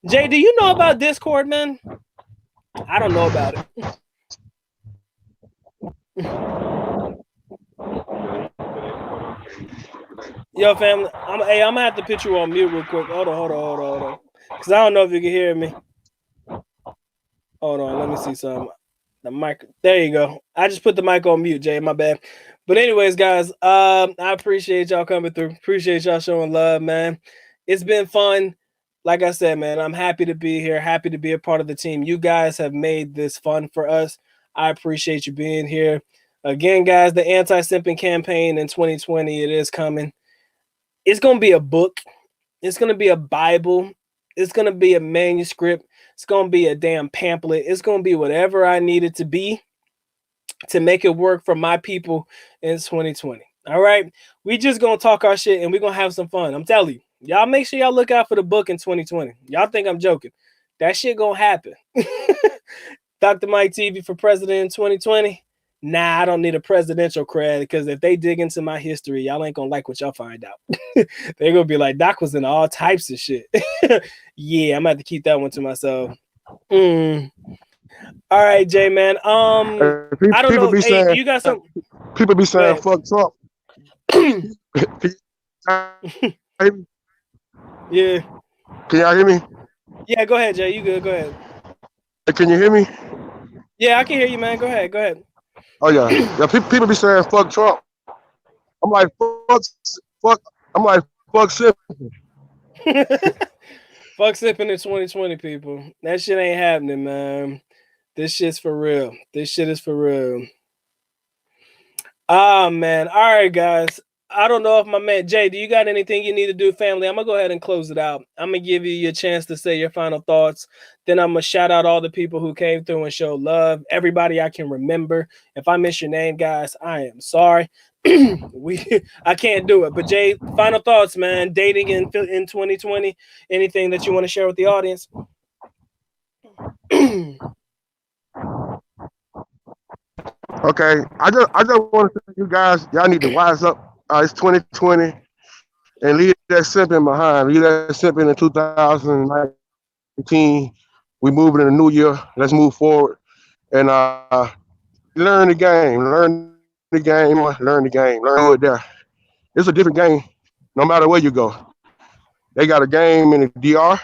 Jay, do you know about Discord, man? I don't know about it. Yo, family, I'm gonna have to put you on mute real quick. Hold on. Because I don't know if you can hear me. Hold on, let me see something. The mic, there you go. I just put the mic on mute, Jay. My bad. But anyways, guys, I appreciate y'all coming through. Appreciate y'all showing love, man. It's been fun. Like I said, man, I'm happy to be here. Happy to be a part of the team. You guys have made this fun for us. I appreciate you being here. Again, guys, the anti-simping campaign in 2020, it is coming. It's going to be a book. It's going to be a Bible. It's going to be a manuscript. It's going to be a damn pamphlet. It's going to be whatever I need it to be to make it work for my people in 2020. All right. We just going to talk our shit and we're going to have some fun. I'm telling you. Y'all make sure y'all look out for the book in 2020. Y'all think I'm joking. That shit going to happen. Dr. Mike TV for president in 2020. Nah, I don't need a presidential cred because if they dig into my history, y'all ain't gonna like what y'all find out. They're gonna be like, Doc was in all types of shit. Yeah, I'm gonna have to keep that one to myself. All right, Jay, man. I don't know. Hey, do you got some? People be saying fuck Trump. Yeah. Can y'all hear me? Yeah, go ahead, Jay. You good? Go ahead. Can you hear me? Yeah, I can hear you, man. Go ahead. Oh yeah. People be saying fuck Trump. I'm like fuck. I'm like fuck sipping. Fuck sipping in 2020, people. That shit ain't happening, man. This shit's for real. This shit is for real. Ah, man. All right, guys. I don't know if my man Jay, do you got anything you need to do, family? I'm gonna go ahead and close it out. I'm gonna give you your chance to say your final thoughts. Then I'm gonna shout out all the people who came through and showed love. Everybody I can remember. If I miss your name, guys, I am sorry. I can't do it. But Jay, final thoughts, man. Dating in 2020. Anything that you want to share with the audience? Okay, I just want to say you guys, y'all need to wise up. It's 2020, and leave that simping behind. Leave that simping in 2019. We moving in a new year. Let's move forward and learn the game. Learn the game. Learn it there. It's a different game, no matter where you go. They got a game in the DR.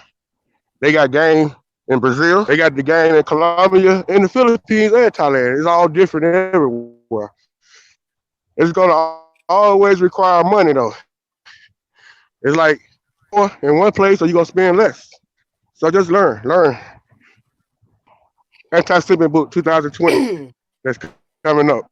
They got game in Brazil. They got the game in Colombia, in the Philippines, and Thailand. It's all different everywhere. It's gonna always require money though. It's like in one place, or you're gonna spend less. So just learn. Anti-Simping book 2020 that's coming up.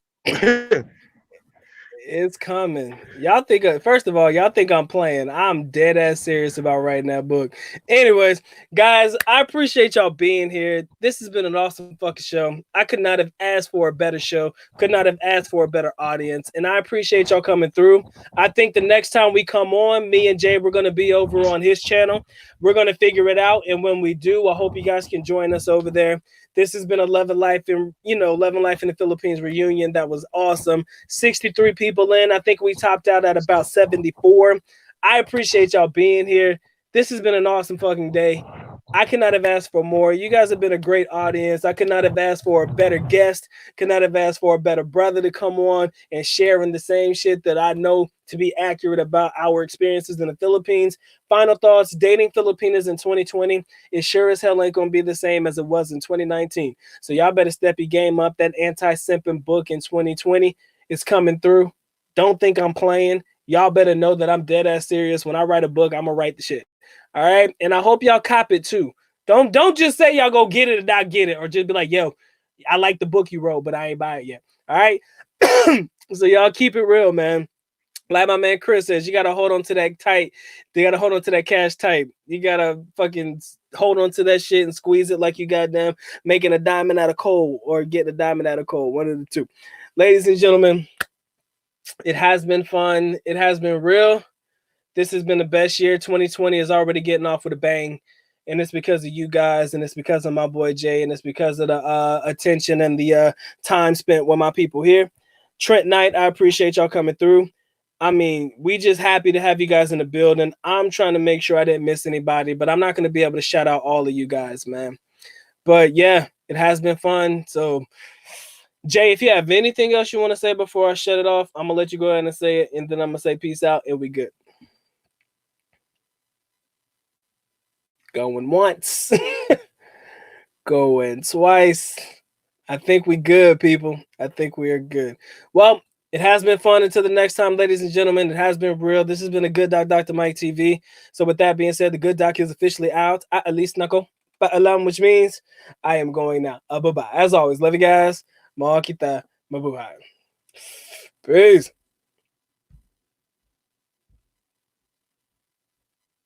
It's coming. Y'all think first of all, y'all think I'm playing. I'm dead ass serious about writing that book. Anyways, guys, I appreciate y'all being here. This has been an awesome fucking show. I could not have asked for a better show, could not have asked for a better audience, and I appreciate y'all coming through. I think the next time we come on, me and Jay, we're gonna be over on his channel. We're gonna figure it out, and when we do, I hope you guys can join us over there. This has been a Love and Life in the Philippines reunion. That was awesome. 63 people in. I think we topped out at about 74. I appreciate y'all being here. This has been an awesome fucking day. I could not have asked for more. You guys have been a great audience. I could not have asked for a better guest. Could not have asked for a better brother to come on and sharing the same shit that I know to be accurate about our experiences in the Philippines. Final thoughts, dating Filipinas in 2020 is sure as hell ain't gonna be the same as it was in 2019. So y'all better step your game up. That anti-simping book in 2020 is coming through. Don't think I'm playing. Y'all better know that I'm dead ass serious. When I write a book, I'm gonna write the shit. All right. And I hope y'all cop it too. Don't just say y'all go get it and not get it, or just be like, yo, I like the book you wrote, but I ain't buy it yet. All right. So y'all keep it real, man. Like my man Chris says, you gotta hold on to that tight. You gotta hold on to that cash tight. You gotta fucking hold on to that shit and squeeze it like you goddamn making a diamond out of coal or getting a diamond out of coal. One of the two. Ladies and gentlemen, it has been fun. It has been real. This has been the best year. 2020 is already getting off with a bang. And it's because of you guys, and it's because of my boy Jay, and it's because of the attention and the time spent with my people here. Trent Knight, I appreciate y'all coming through. I mean, we just happy to have you guys in the building. I'm trying to make sure I didn't miss anybody, but I'm not going to be able to shout out all of you guys, man. But yeah, it has been fun. So, Jay, if you have anything else you want to say before I shut it off, I'm going to let you go ahead and say it, and then I'm going to say peace out, and we good. Going once. Going twice. I think we good, people. I think we are good. Well, it has been fun. Until the next time, ladies and gentlemen, it has been real. This has been a Good Doc Dr. Mike TV. So with that being said, the Good Doc is officially out. At least knuckle. Which means I am going now. Bye-bye. As always, love you guys. Ma'a kita. Bye-bye. Peace.